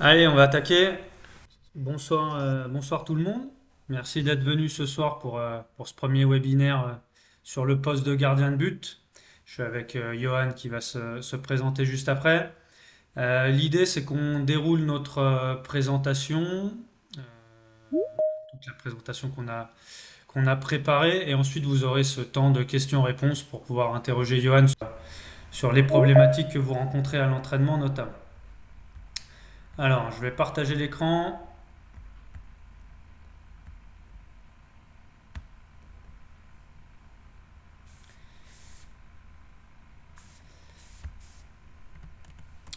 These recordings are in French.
Allez, on va attaquer. Bonsoir, bonsoir tout le monde. Merci d'être venu ce soir pour ce premier webinaire sur le poste de gardien de but. Je suis avec Johan qui va se présenter juste après. L'idée, c'est qu'on déroule notre présentation, toute la présentation qu'on a préparée, et ensuite vous aurez ce temps de questions-réponses pour pouvoir interroger Johan sur les problématiques que vous rencontrez à l'entraînement notamment. Alors, je vais partager l'écran.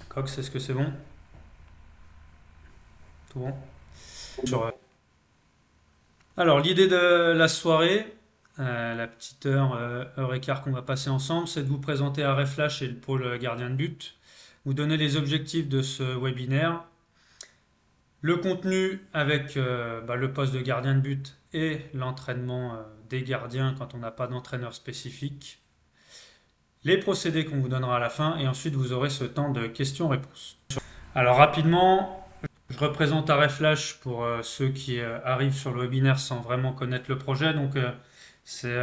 Cox, est-ce que c'est bon? Tout bon? Alors, l'idée de la soirée, la petite heure et quart qu'on va passer ensemble, c'est de vous présenter Arrêt Flash et le pôle gardien de but, vous donner les objectifs de ce webinaire, le contenu avec le poste de gardien de but et l'entraînement des gardiens quand on n'a pas d'entraîneur spécifique, les procédés qu'on vous donnera à la fin, et ensuite vous aurez ce temps de questions-réponses. Alors rapidement, je représente Arrêt Flash pour ceux qui arrivent sur le webinaire sans vraiment connaître le projet. Donc, c'est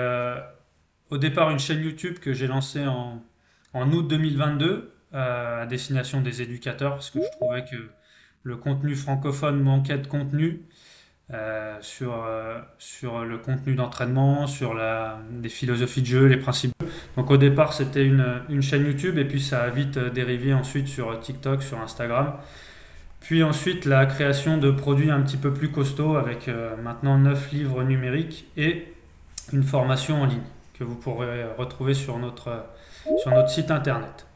au départ une chaîne YouTube que j'ai lancée en août 2022 à destination des éducateurs parce que je trouvais que le contenu francophone manquait de contenu sur le contenu d'entraînement, sur des philosophies de jeu, les principes. Donc au départ c'était une chaîne YouTube et puis ça a vite dérivé ensuite sur TikTok, sur Instagram. Puis ensuite, la création de produits un petit peu plus costauds avec maintenant 9 livres numériques et une formation en ligne que vous pourrez retrouver sur notre site internet.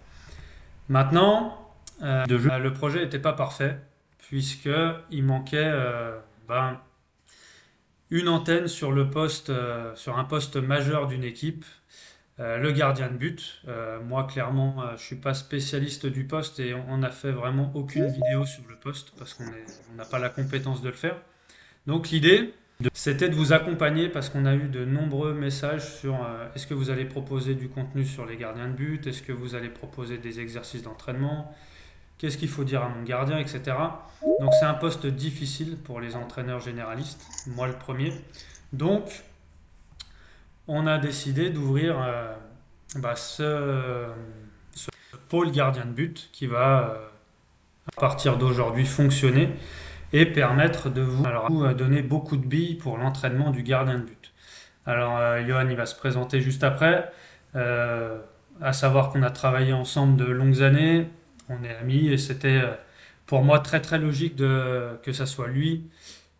Maintenant, le projet n'était pas parfait puisqu'il manquait une antenne sur sur un poste majeur d'une équipe, le gardien de but. Moi, clairement, je ne suis pas spécialiste du poste et on n'a fait vraiment aucune vidéo sur le poste parce qu'on n'a pas la compétence de le faire. Donc l'idée, c'était de vous accompagner parce qu'on a eu de nombreux messages sur est-ce que vous allez proposer du contenu sur les gardiens de but, est-ce que vous allez proposer des exercices d'entraînement, qu'est-ce qu'il faut dire à mon gardien, etc. Donc c'est un poste difficile pour les entraîneurs généralistes, moi le premier. Donc on a décidé d'ouvrir ce pôle gardien de but qui va, à partir d'aujourd'hui, fonctionner et permettre de vous donner beaucoup de billes pour l'entraînement du gardien de but. Alors, Johan, il va se présenter juste après. À savoir qu'on a travaillé ensemble de longues années, on est amis et c'était pour moi très très logique que ça soit lui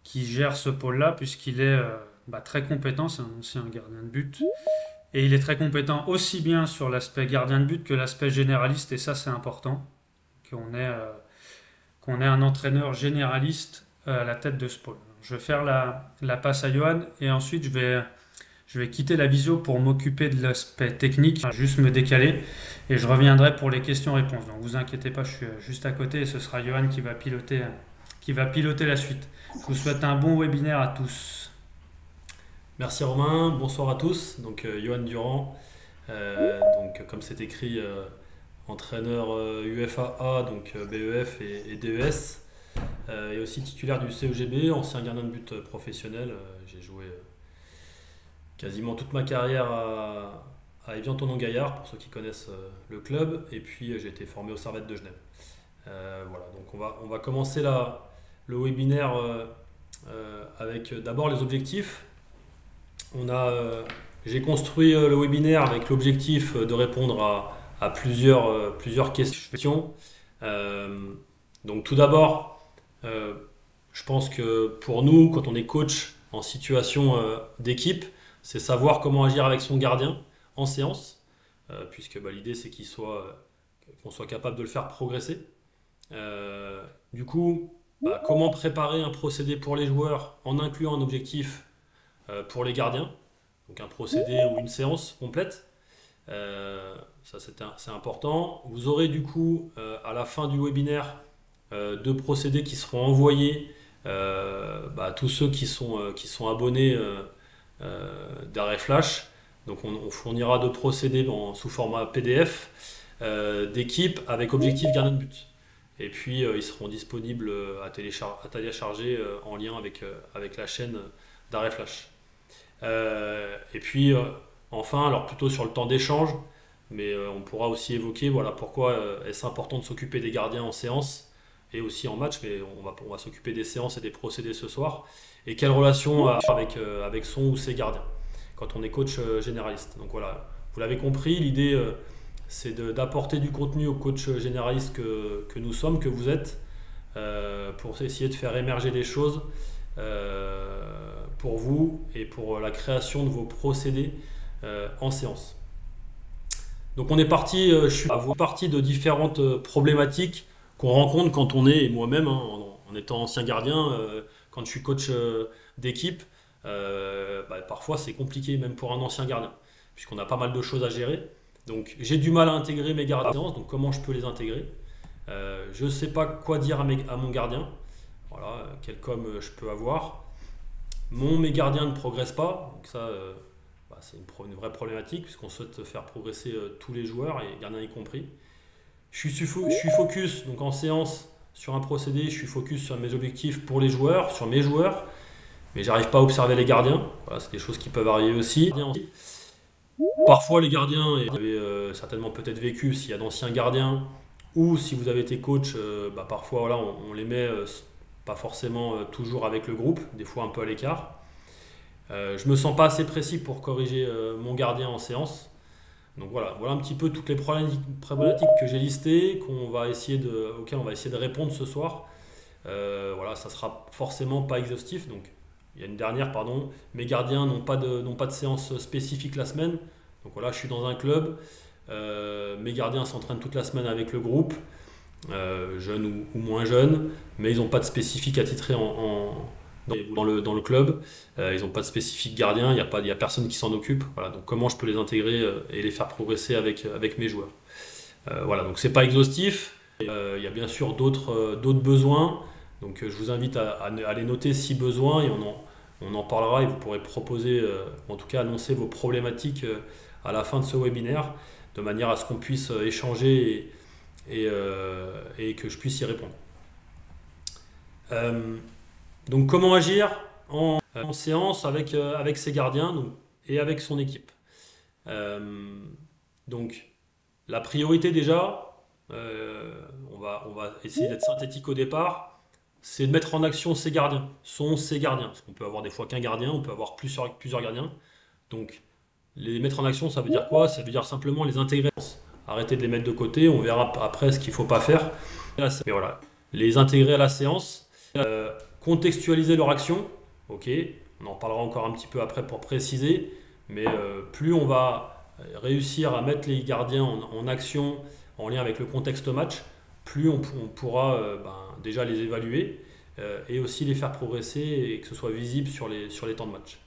qui gère ce pôle-là puisqu'il est très compétent, c'est un ancien gardien de but. Et il est très compétent aussi bien sur l'aspect gardien de but que l'aspect généraliste, et ça c'est important, qu'on ait, euh, qu'on ait un entraîneur généraliste à la tête de ce pôle. Je vais faire la passe à Johan et ensuite je vais quitter la visio pour m'occuper de l'aspect technique, juste me décaler et je reviendrai pour les questions-réponses. Donc vous inquiétez pas, je suis juste à côté et ce sera Johan qui va piloter la suite. Je vous souhaite un bon webinaire à tous. Merci Romain, bonsoir à tous. Donc Johan Durand, donc comme c'est écrit entraîneur UFAA, donc BEF et DES, et aussi titulaire du CEGB, ancien gardien de but professionnel. J'ai joué quasiment toute ma carrière à Évian-Tonon-Gaillard, pour ceux qui connaissent le club, et puis j'ai été formé au Servette de Genève. Voilà, donc on va commencer le webinaire avec d'abord les objectifs. J'ai construit le webinaire avec l'objectif de répondre à plusieurs questions. Donc tout d'abord, je pense que pour nous, quand on est coach en situation d'équipe, c'est savoir comment agir avec son gardien en séance, puisque l'idée c'est qu'on soit capable de le faire progresser. Du coup, comment préparer un procédé pour les joueurs en incluant un objectif pour les gardiens, donc un procédé ou une séance complète. Ça c'est important. Vous aurez du coup à la fin du webinaire deux procédés qui seront envoyés à tous ceux qui sont abonnés d'Arrêt Flash. Donc on fournira deux procédés sous format PDF d'équipe avec objectif gardien de but. Et puis ils seront disponibles à télécharger en lien avec la chaîne d'Arrêt Flash. Et puis enfin, alors plutôt sur le temps d'échange, mais on pourra aussi évoquer voilà, pourquoi est-ce important de s'occuper des gardiens en séance et aussi en match, mais on va s'occuper des séances et des procédés ce soir. Et quelle relation avec son ou ses gardiens quand on est coach généraliste. Donc voilà, vous l'avez compris, l'idée c'est d'apporter du contenu au coach généraliste que nous sommes, que vous êtes, pour essayer de faire émerger des choses pour vous et pour la création de vos procédés en séance. Donc on est parti, je suis parti de différentes problématiques qu'on rencontre quand on est, et moi-même, hein, en étant ancien gardien, quand je suis coach d'équipe, parfois c'est compliqué même pour un ancien gardien, puisqu'on a pas mal de choses à gérer. Donc j'ai du mal à intégrer mes gardiens, donc comment je peux les intégrer? Je ne sais pas quoi dire à mon gardien, voilà, quel com je peux avoir. Mes gardiens ne progressent pas, donc ça c'est une vraie problématique, puisqu'on souhaite faire progresser tous les joueurs, et gardiens y compris. Je suis focus donc en séance sur un procédé, je suis focus sur mes objectifs pour les joueurs, sur mes joueurs, mais j'arrive pas à observer les gardiens. Voilà, c'est des choses qui peuvent arriver aussi. Parfois les gardiens, et vous avez certainement peut-être vécu s'il y a d'anciens gardiens, ou si vous avez été coach, parfois voilà, on les met pas forcément toujours avec le groupe, des fois un peu à l'écart. Je me sens pas assez précis pour corriger mon gardien en séance. Donc voilà un petit peu toutes les problématiques que j'ai listées, auxquelles on va essayer de répondre ce soir. Voilà, ça sera forcément pas exhaustif. Donc il y a une dernière, pardon. Mes gardiens n'ont pas de séance spécifique la semaine. Donc voilà, je suis dans un club. Mes gardiens s'entraînent toute la semaine avec le groupe, jeunes ou moins jeunes, mais ils n'ont pas de spécifique attitré dans le club. Ils n'ont pas de spécifique gardien, il n'y a personne qui s'en occupe. Voilà, donc comment je peux les intégrer et les faire progresser avec mes joueurs. Voilà, donc c'est pas exhaustif. Il y a bien sûr d'autres besoins. Donc je vous invite à les noter si besoin, et on en parlera, et vous pourrez proposer, en tout cas annoncer vos problématiques à la fin de ce webinaire, de manière à ce qu'on puisse échanger et que je puisse y répondre. Donc comment agir en séance avec ses gardiens et avec son équipe. Donc la priorité déjà, on va essayer d'être synthétique au départ, c'est de mettre en action ses gardiens, ses gardiens. Parce qu'on peut avoir des fois qu'un gardien, on peut avoir plusieurs gardiens. Donc les mettre en action, ça veut dire quoi? Ça veut dire simplement les intégrer. Arrêter de les mettre de côté, on verra après ce qu'il ne faut pas faire. Mais voilà, les intégrer à la séance, contextualiser leur action, ok, on en parlera encore un petit peu après pour préciser, mais plus on va réussir à mettre les gardiens en action en lien avec le contexte match, plus on pourra déjà les évaluer et aussi les faire progresser et que ce soit visible sur les temps de match.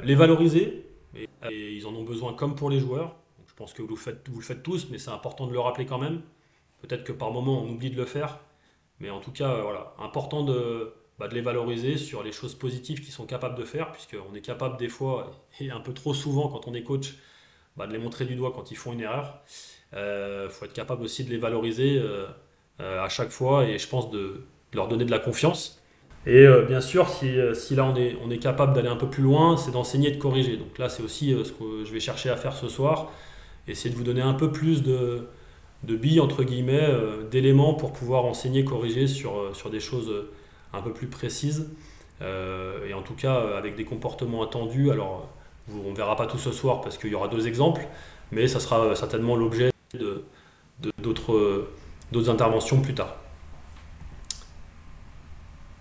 Les valoriser, et ils en ont besoin comme pour les joueurs. Donc, je pense que vous le faites tous, mais c'est important de le rappeler quand même. Peut-être que par moment on oublie de le faire, mais en tout cas, voilà, important de les valoriser sur les choses positives qu'ils sont capables de faire, puisqu'on est capable des fois, et un peu trop souvent quand on est coach, de les montrer du doigt quand ils font une erreur. Faut être capable aussi de les valoriser à chaque fois, et je pense de leur donner de la confiance. Et bien sûr, si là on est capable d'aller un peu plus loin, c'est d'enseigner et de corriger. Donc là, c'est aussi ce que je vais chercher à faire ce soir, essayer de vous donner un peu plus de billes, entre guillemets, d'éléments pour pouvoir enseigner, corriger sur des choses un peu plus précises, et en tout cas avec des comportements attendus. Alors on ne verra pas tout ce soir parce qu'il y aura 2 exemples, mais ça sera certainement l'objet d'autres interventions plus tard.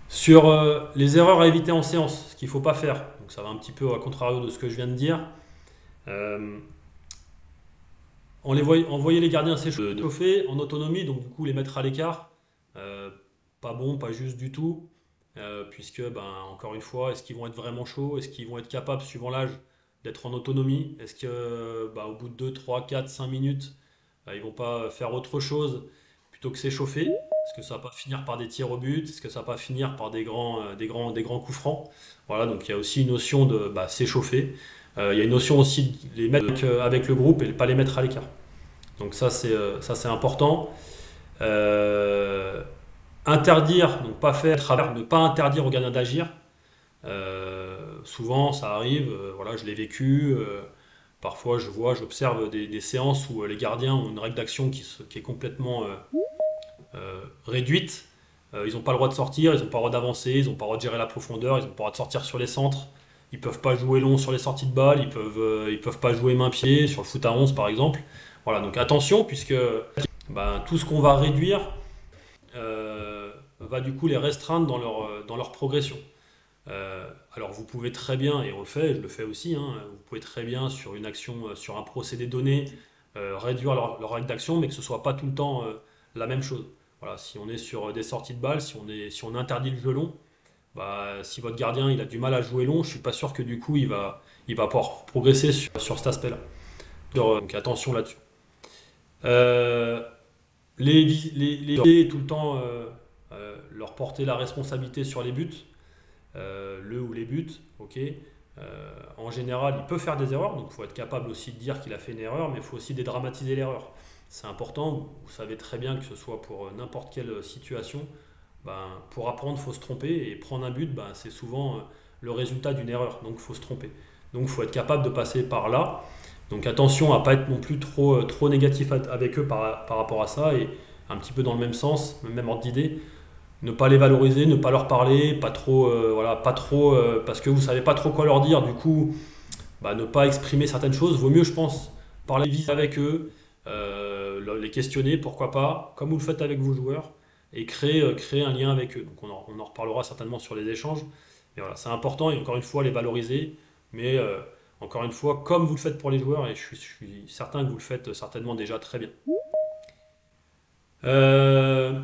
Sur les erreurs à éviter en séance, ce qu'il ne faut pas faire, donc ça va un petit peu à contrario de ce que je viens de dire. Envoyer les gardiens s'échauffer en autonomie, donc du coup les mettre à l'écart, pas bon, pas juste du tout, puisque encore une fois, est-ce qu'ils vont être vraiment chauds, est-ce qu'ils vont être capables, suivant l'âge, d'être en autonomie, est-ce que au bout de 2, 3, 4, 5 minutes, ils vont pas faire autre chose plutôt que s'échauffer? Est-ce que ça va pas finir par des tirs au but? Est-ce que ça va pas finir par des grands coups francs? Voilà, donc il y a aussi une notion de s'échauffer. Il y a une notion aussi de les mettre avec le groupe et ne pas les mettre à l'écart. Donc ça c'est important. Euh, Interdire, donc pas faire, ne pas interdire aux gardiens d'agir. Souvent, ça arrive, voilà, je l'ai vécu. Parfois, j'observe des séances où les gardiens ont une règle d'action qui est complètement réduite. Ils n'ont pas le droit de sortir, ils n'ont pas le droit d'avancer, ils n'ont pas le droit de gérer la profondeur, ils n'ont pas le droit de sortir sur les centres. Ils peuvent pas jouer long sur les sorties de balles, ils peuvent pas jouer main-pied sur le foot à 11 par exemple. Voilà, donc attention, puisque ben, tout ce qu'on va réduire va du coup les restreindre dans leur progression. Alors vous pouvez très bien, et on le fait, je le fais aussi, hein, vous pouvez très bien sur une action, sur un procédé donné, réduire leur règle d'action, mais que ce soit pas tout le temps la même chose. Voilà, si on est sur des sorties de balles, si on interdit le jeu long, bah, si votre gardien il a du mal à jouer long, je suis pas sûr que du coup il va pouvoir progresser sur cet aspect-là. Donc attention là-dessus. Euh, tout le temps leur porter la responsabilité sur les buts, le ou les buts, ok. En général, il peut faire des erreurs, donc il faut être capable aussi de dire qu'il a fait une erreur, mais il faut aussi dédramatiser l'erreur. C'est important, vous savez très bien que ce soit pour n'importe quelle situation, ben, pour apprendre, il faut se tromper, et prendre un but, ben, c'est souvent le résultat d'une erreur, donc il faut se tromper. Donc il faut être capable de passer par là. Donc attention à ne pas être non plus trop négatif avec eux par rapport à ça, et un petit peu dans le même sens, même ordre d'idée, ne pas les valoriser, ne pas leur parler, pas trop, voilà, pas trop, parce que vous savez pas trop quoi leur dire, du coup, bah, ne pas exprimer certaines choses. Vaut mieux, je pense, parler vite avec eux, les questionner, pourquoi pas, comme vous le faites avec vos joueurs, et créer un lien avec eux. Donc on en reparlera certainement sur les échanges, mais voilà, c'est important, et encore une fois, les valoriser, mais encore une fois, comme vous le faites pour les joueurs, et je suis certain que vous le faites certainement déjà très bien. Euh,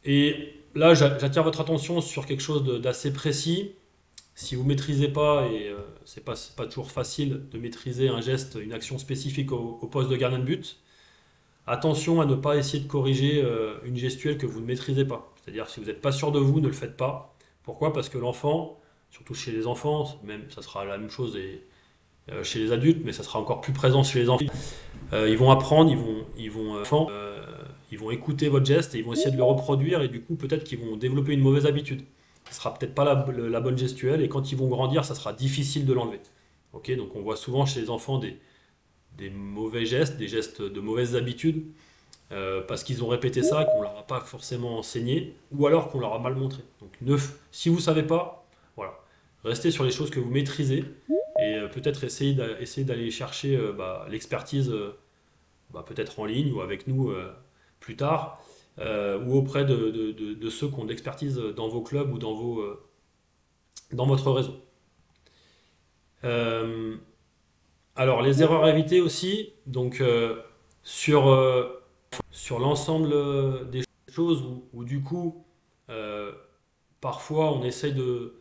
et là, j'attire votre attention sur quelque chose d'assez précis. Si vous ne maîtrisez pas, et c'est pas toujours facile de maîtriser un geste, une action spécifique au poste de gardien de but, attention à ne pas essayer de corriger une gestuelle que vous ne maîtrisez pas. C'est-à-dire, si vous n'êtes pas sûr de vous, ne le faites pas. Pourquoi? Parce que l'enfant, surtout chez les enfants, même ça sera la même chose chez les adultes, mais ça sera encore plus présent chez les enfants. Ils vont apprendre, ils vont écouter votre geste et ils vont essayer de le reproduire, et du coup peut-être qu'ils vont développer une mauvaise habitude. Ce sera peut-être pas la bonne gestuelle, et quand ils vont grandir, ça sera difficile de l'enlever. Ok, donc on voit souvent chez les enfants des mauvais gestes, des gestes de mauvaises habitudes, parce qu'ils ont répété ça, qu'on leur a pas forcément enseigné, ou alors qu'on leur a mal montré. Donc si vous savez pas, voilà, restez sur les choses que vous maîtrisez, et peut-être essayer d'aller chercher l'expertise, peut-être en ligne ou avec nous plus tard, ou auprès de ceux qui ont de l'expertise dans vos clubs ou dans votre réseau. Euh, alors, les erreurs à éviter aussi, donc sur, sur l'ensemble des choses où du coup, euh, parfois on essaye de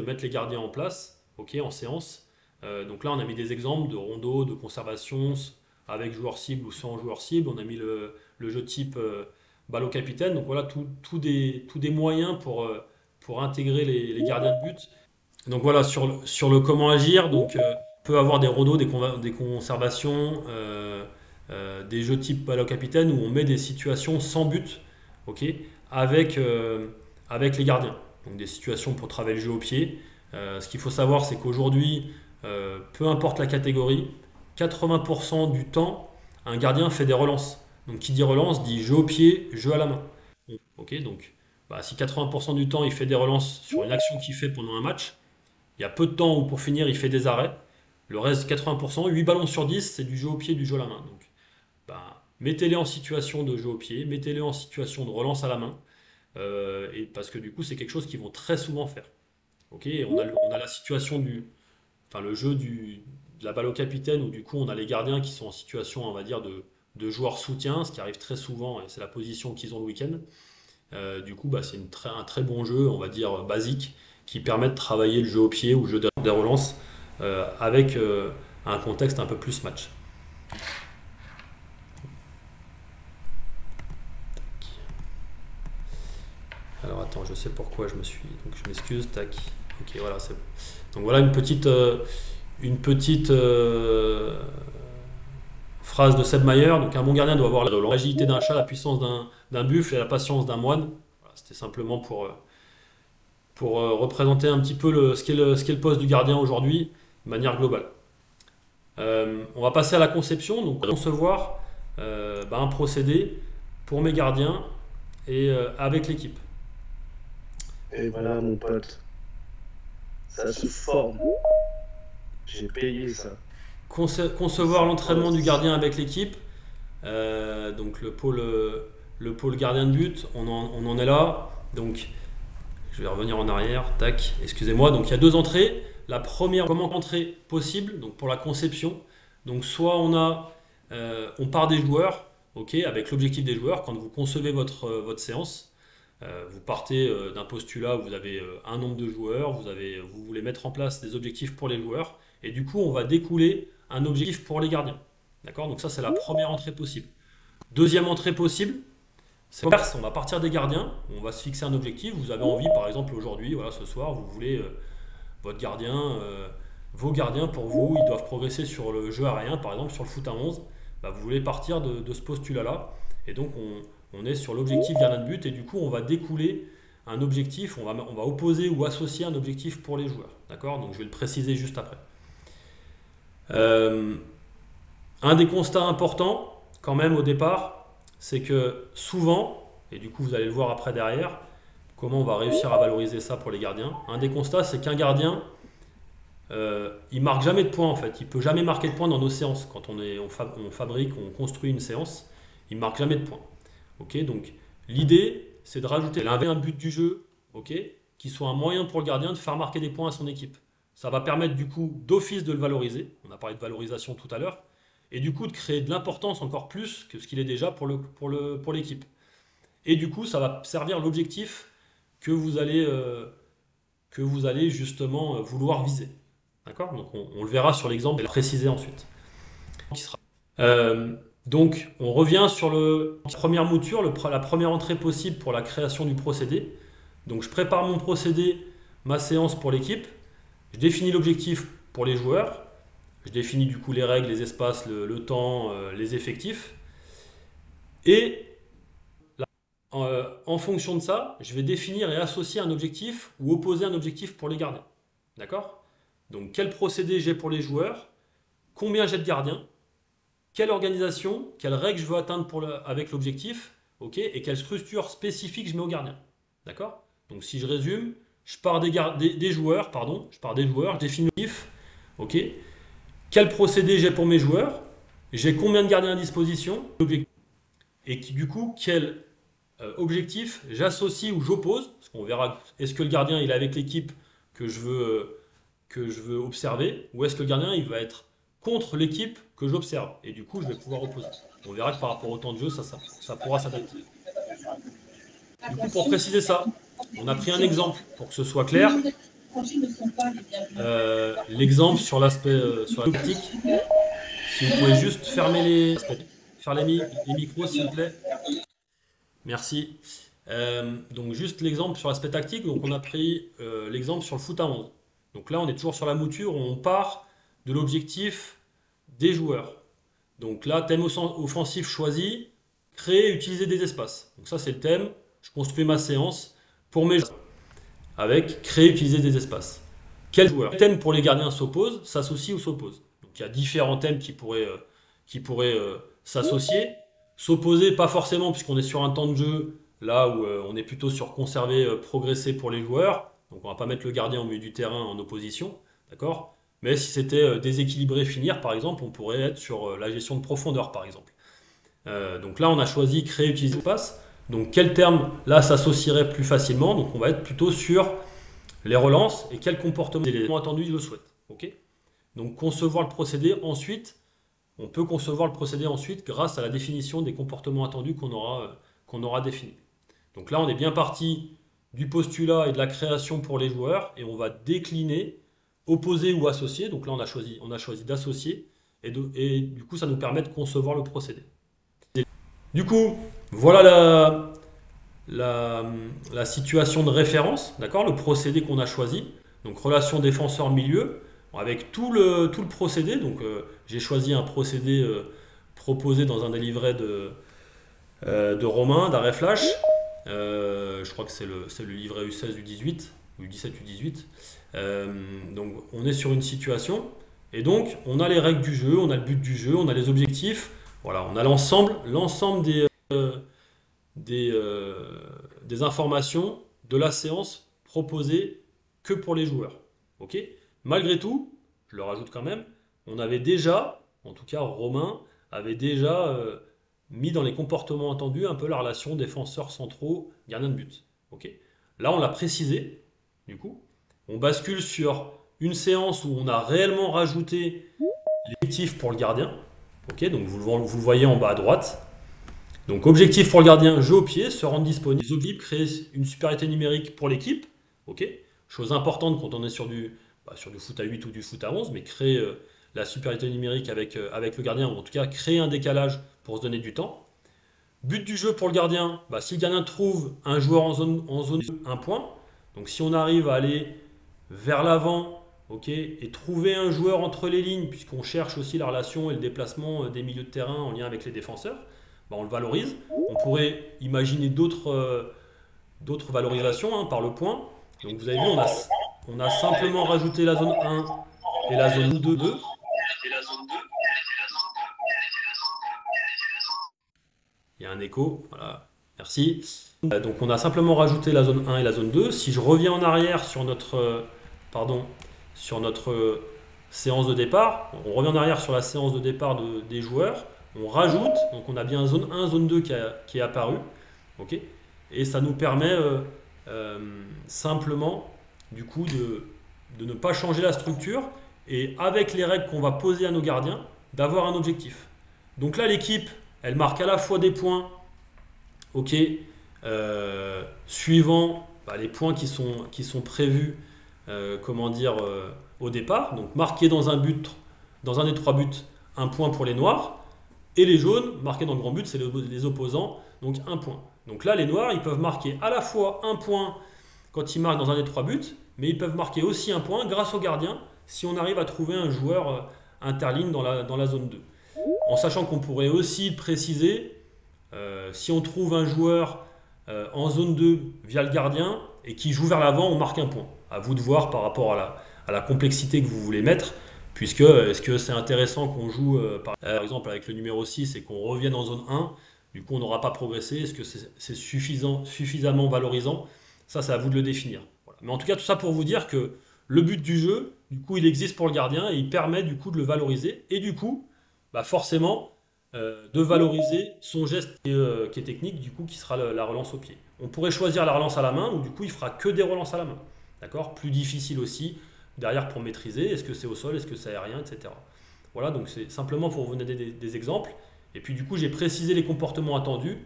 mettre les gardiens en place, ok, en séance. Donc là, on a mis des exemples de rondeaux, de conservation, avec joueur cible ou sans joueur cible. On a mis le jeu type balle au capitaine. Donc voilà, tout des moyens pour intégrer les gardiens de but. Donc voilà, sur le comment agir, donc on peut avoir des rondeaux, des conservations, des jeux type balle au capitaine où on met des situations sans but, ok, avec, avec les gardiens. Donc des situations pour travailler le jeu au pied. Ce qu'il faut savoir, c'est qu'aujourd'hui, peu importe la catégorie, 80% du temps, un gardien fait des relances. Donc qui dit relance dit jeu au pied, jeu à la main. Ok, donc bah, si 80% du temps il fait des relances sur une action qu'il fait pendant un match, il y a peu de temps où pour finir il fait des arrêts. Le reste, 80%, 8 ballons sur 10, c'est du jeu au pied, du jeu à la main. Donc bah, mettez-les en situation de jeu au pied, mettez-les en situation de relance à la main, et parce que du coup c'est quelque chose qu'ils vont très souvent faire. Ok, on a la situation enfin le jeu de la balle au capitaine, où du coup on a les gardiens qui sont en situation, on va dire, de joueurs soutien, ce qui arrive très souvent, et c'est la position qu'ils ont le week-end. Du coup, bah, c'est un très bon jeu, on va dire basique, qui permet de travailler le jeu au pied ou le jeu des relances avec un contexte un peu plus match. Alors attends, je sais pourquoi donc je m'excuse, tac. Ok, voilà, c'est bon. Donc voilà une petite phrase phrase de Seb Mayer, donc un bon gardien doit avoir l'agilité d'un chat, la puissance d'un buffle et la patience d'un moine. Voilà, c'était simplement pour représenter un petit peu ce qu'est le poste du gardien aujourd'hui, de manière globale. On va passer à la conception, donc concevoir un procédé pour mes gardiens et avec l'équipe. Et voilà mon pote, ça se forme. J'ai payé ça. Concevoir l'entraînement du gardien avec l'équipe, donc le pôle gardien de but, on en est là. Donc je vais revenir en arrière, tac, excusez-moi. Donc il y a deux entrées. La première, comment entrée possible, donc pour la conception. Donc soit on part des joueurs, ok, avec l'objectif des joueurs. Quand vous concevez votre séance, vous partez d'un postulat où vous avez un nombre de joueurs, vous voulez mettre en place des objectifs pour les joueurs, et du coup on va découler un objectif pour les gardiens. D'accord? Donc ça c'est la première entrée possible. Deuxième entrée possible, c'est on va partir des gardiens, on va se fixer un objectif. Vous avez envie, par exemple aujourd'hui, voilà, ce soir, vous voulez votre gardien, vos gardiens pour vous, ils doivent progresser sur le jeu aérien, par exemple sur le foot à 11. Bah, vous voulez partir de ce postulat-là, et donc on est sur l'objectif gardien de but, et du coup on va découler un objectif, on va opposer ou associer un objectif pour les joueurs. D'accord? Donc je vais le préciser juste après. Un des constats importants quand même au départ, c'est que souvent, et du coup vous allez le voir après derrière, comment on va réussir à valoriser ça pour les gardiens. Un des constats, c'est qu'un gardien, il marque jamais de points en fait. Il peut jamais marquer de points dans nos séances. Quand on fabrique, on construit une séance, il marque jamais de points. Ok, donc l'idée, c'est de rajouter un but du jeu, ok, qui soit un moyen pour le gardien de faire marquer des points à son équipe. Ça va permettre du coup d'office de le valoriser. On a parlé de valorisation tout à l'heure. Et du coup de créer de l'importance encore plus que ce qu'il est déjà pour l'équipe. Et du coup, ça va servir l'objectif que vous allez justement vouloir viser. D'accord? Donc on le verra sur l'exemple et le préciser ensuite. Donc on revient sur la première mouture, la première entrée possible pour la création du procédé. Donc je prépare mon procédé, ma séance pour l'équipe. Je définis l'objectif pour les joueurs. Je définis du coup les règles, les espaces, le temps, les effectifs. Et en fonction de ça, je vais définir et associer un objectif ou opposer un objectif pour les gardiens. D'accord? Donc quel procédé j'ai pour les joueurs, combien j'ai de gardiens, quelle organisation, quelles règles je veux atteindre avec l'objectif, ok, et quelle structure spécifique je mets aux gardiens. D'accord? Donc si je résume, je pars des joueurs, je définis l'objectif, ok. Quel procédé j'ai pour mes joueurs, j'ai combien de gardiens à disposition, et du coup, quel objectif j'associe ou j'oppose, parce qu'on verra, est-ce que le gardien il est avec l'équipe que je veux observer, ou est-ce que le gardien il va être contre l'équipe que j'observe, et du coup je vais pouvoir opposer. On verra que par rapport au temps de jeu, ça pourra s'adapter. Du coup, pour préciser ça, on a pris un exemple pour que ce soit clair. L'exemple sur l'aspect sur l'optique. Si vous pouvez juste fermer les micros, s'il vous plaît. Merci. Donc juste l'exemple sur l'aspect tactique. Donc on a pris l'exemple sur le foot à 11. Donc là on est toujours sur la mouture, on part de l'objectif des joueurs. Donc là, thème offensif choisi, créer et utiliser des espaces. Donc ça c'est le thème, je construis ma séance pour mes joueurs. Avec créer et utiliser des espaces. Quel joueur? Thème pour les gardiens s'oppose, s'associe ou s'oppose. Donc il y a différents thèmes qui pourraient s'associer. S'opposer, pas forcément, puisqu'on est sur un temps de jeu, là où on est plutôt sur conserver, progresser pour les joueurs. Donc on va pas mettre le gardien au milieu du terrain en opposition, d'accord? Mais si c'était déséquilibré, finir, par exemple, on pourrait être sur la gestion de profondeur, par exemple. Donc là, on a choisi créer, utiliser l'espace. Donc quel terme, là, s'associerait plus facilement? Donc on va être plutôt sur les relances et quel comportement attendu je le souhaite. Okay, donc concevoir le procédé ensuite, on peut concevoir le procédé ensuite grâce à la définition des comportements attendus qu'on aura définis. Donc là, on est bien parti du postulat et de la création pour les joueurs et on va décliner, opposer ou associer. Donc là, on a choisi d'associer et du coup, ça nous permet de concevoir le procédé. Du coup, voilà la situation de référence, d'accord, le procédé qu'on a choisi. Donc relation défenseur-milieu, avec tout le procédé. Donc j'ai choisi un procédé proposé dans un des livrets de Romain, d'Arrêt Flash. Je crois que c'est le livret U16, U18, ou U17, U18. Donc on est sur une situation, et donc on a les règles du jeu, on a le but du jeu, on a les objectifs, voilà, on a l'ensemble des informations de la séance proposée que pour les joueurs. Ok. Malgré tout, je le rajoute quand même, on avait déjà, en tout cas Romain, avait déjà mis dans les comportements attendus un peu la relation défenseurs centraux, gardien de but. Ok. Là, on l'a précisé, du coup. On bascule sur une séance où on a réellement rajouté l'objectif pour le gardien. Ok, donc vous le voyez en bas à droite. Donc objectif pour le gardien, jeu au pied, se rendre disponible. Les objectifs créer une supériorité numérique pour l'équipe. Ok, chose importante quand on est sur du foot à 8 ou du foot à 11, mais créer la supériorité numérique avec le gardien, ou en tout cas créer un décalage pour se donner du temps. But du jeu pour le gardien, si le gardien trouve un joueur en zone 1 point, donc si on arrive à aller vers l'avant, ok, et trouver un joueur entre les lignes, puisqu'on cherche aussi la relation et le déplacement des milieux de terrain en lien avec les défenseurs, on le valorise. On pourrait imaginer d'autres valorisations par le point. Donc vous avez vu, on a simplement rajouté la zone 1 et la zone 2. Il y a un écho, voilà, merci. Donc on a simplement rajouté la zone 1 et la zone 2. Si je reviens en arrière sur notre séance de départ, on revient en arrière sur la séance de départ des joueurs, on rajoute, donc on a bien zone 1, zone 2 qui est apparu, ok, et ça nous permet simplement du coup de ne pas changer la structure, et avec les règles qu'on va poser à nos gardiens, d'avoir un objectif. Donc là l'équipe, elle marque à la fois des points, ok, suivant les points qui sont prévus au départ, donc marqué dans un des 3 buts, un point pour les noirs, et les jaunes, marqués dans le grand but, c'est les opposants, donc un point. Donc là, les noirs, ils peuvent marquer à la fois un point quand ils marquent dans un des 3 buts, mais ils peuvent marquer aussi un point grâce au gardien, si on arrive à trouver un joueur interligne dans la zone 2. En sachant qu'on pourrait aussi préciser, si on trouve un joueur en zone 2 via le gardien, et qui joue vers l'avant, on marque un point. À vous de voir par rapport à la complexité que vous voulez mettre, puisque est-ce que c'est intéressant qu'on joue par exemple avec le numéro 6 et qu'on revienne en zone 1, du coup on n'aura pas progressé, est-ce que c'est suffisamment valorisant? Ça c'est à vous de le définir. Voilà. Mais en tout cas tout ça pour vous dire que le but du jeu, du coup il existe pour le gardien et il permet du coup de le valoriser, et du coup forcément de valoriser son geste qui est technique, du coup qui sera la relance au pied. On pourrait choisir la relance à la main, ou du coup il fera que des relances à la main. D'accord? Plus difficile aussi derrière pour maîtriser, est-ce que c'est au sol, est-ce que c'est aérien, etc. Voilà, donc c'est simplement pour vous donner des exemples. Et puis du coup j'ai précisé les comportements attendus.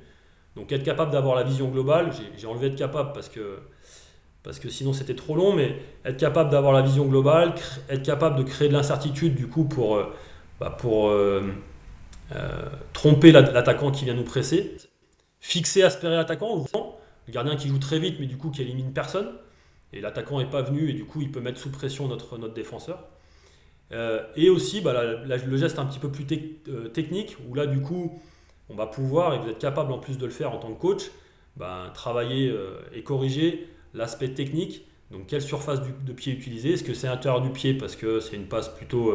Donc être capable d'avoir la vision globale, j'ai enlevé être capable parce que sinon c'était trop long, mais être capable d'avoir la vision globale, être capable de créer de l'incertitude du coup pour tromper l'attaquant qui vient nous presser, fixer, aspérer l'attaquant, le gardien qui joue très vite mais du coup qui élimine personne, et l'attaquant n'est pas venu et du coup il peut mettre sous pression notre défenseur. Et aussi le geste un petit peu plus technique, où là du coup on va pouvoir, et vous êtes capable en plus de le faire en tant que coach, travailler et corriger l'aspect technique. Donc quelle surface de pied utiliser, est-ce que c'est à l'intérieur du pied parce que c'est une passe plutôt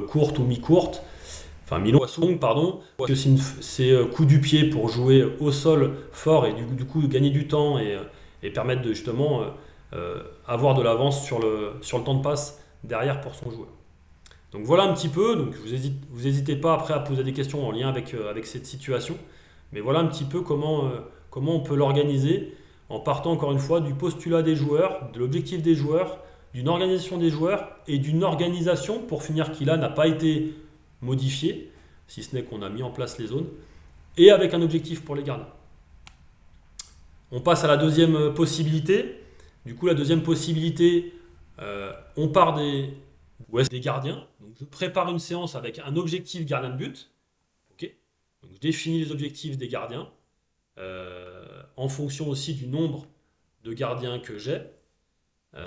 courte ou mi-courte, enfin mi-longue, pardon, parce que c'est coup du pied pour jouer au sol fort et du coup gagner du temps et permettre de justement avoir de l'avance sur le temps de passe derrière pour son joueur. Donc voilà un petit peu, donc vous n'hésitez pas après à poser des questions en lien avec cette situation, mais voilà un petit peu comment on peut l'organiser en partant encore une fois du postulat des joueurs, de l'objectif des joueurs, d'une organisation des joueurs et d'une organisation, pour finir, qui là n'a pas été modifiée, si ce n'est qu'on a mis en place les zones, et avec un objectif pour les gardiens. On passe à la deuxième possibilité. Du coup, la deuxième possibilité, on part des gardiens. Donc, je prépare une séance avec un objectif gardien de but. Okay. Donc, je définis les objectifs des gardiens en fonction aussi du nombre de gardiens que j'ai.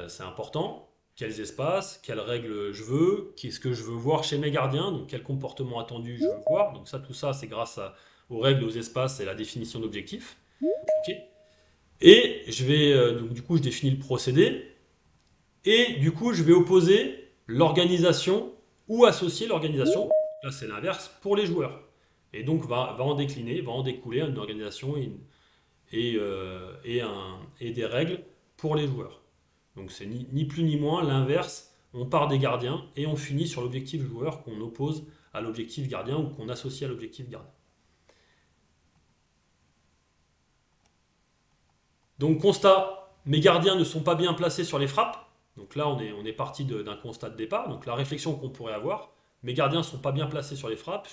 C'est important. quels espaces, quelles règles je veux, qu'est-ce que je veux voir chez mes gardiens, donc quel comportement attendu je veux voir. Donc ça, tout ça, c'est grâce aux règles, aux espaces et la définition d'objectifs. Ok. Et je vais, donc du coup, je définis le procédé. Et du coup, je vais opposer l'organisation ou associer l'organisation. Là, c'est l'inverse pour les joueurs. Et donc, va en décliner, va en découler une organisation et des règles pour les joueurs. Donc, c'est ni plus ni moins l'inverse. On part des gardiens et on finit sur l'objectif joueur qu'on oppose à l'objectif gardien ou qu'on associe à l'objectif gardien. Donc, constat, mes gardiens ne sont pas bien placés sur les frappes. Donc là, on est parti d'un constat de départ. Donc la réflexion qu'on pourrait avoir, mes gardiens ne sont pas bien placés sur les frappes.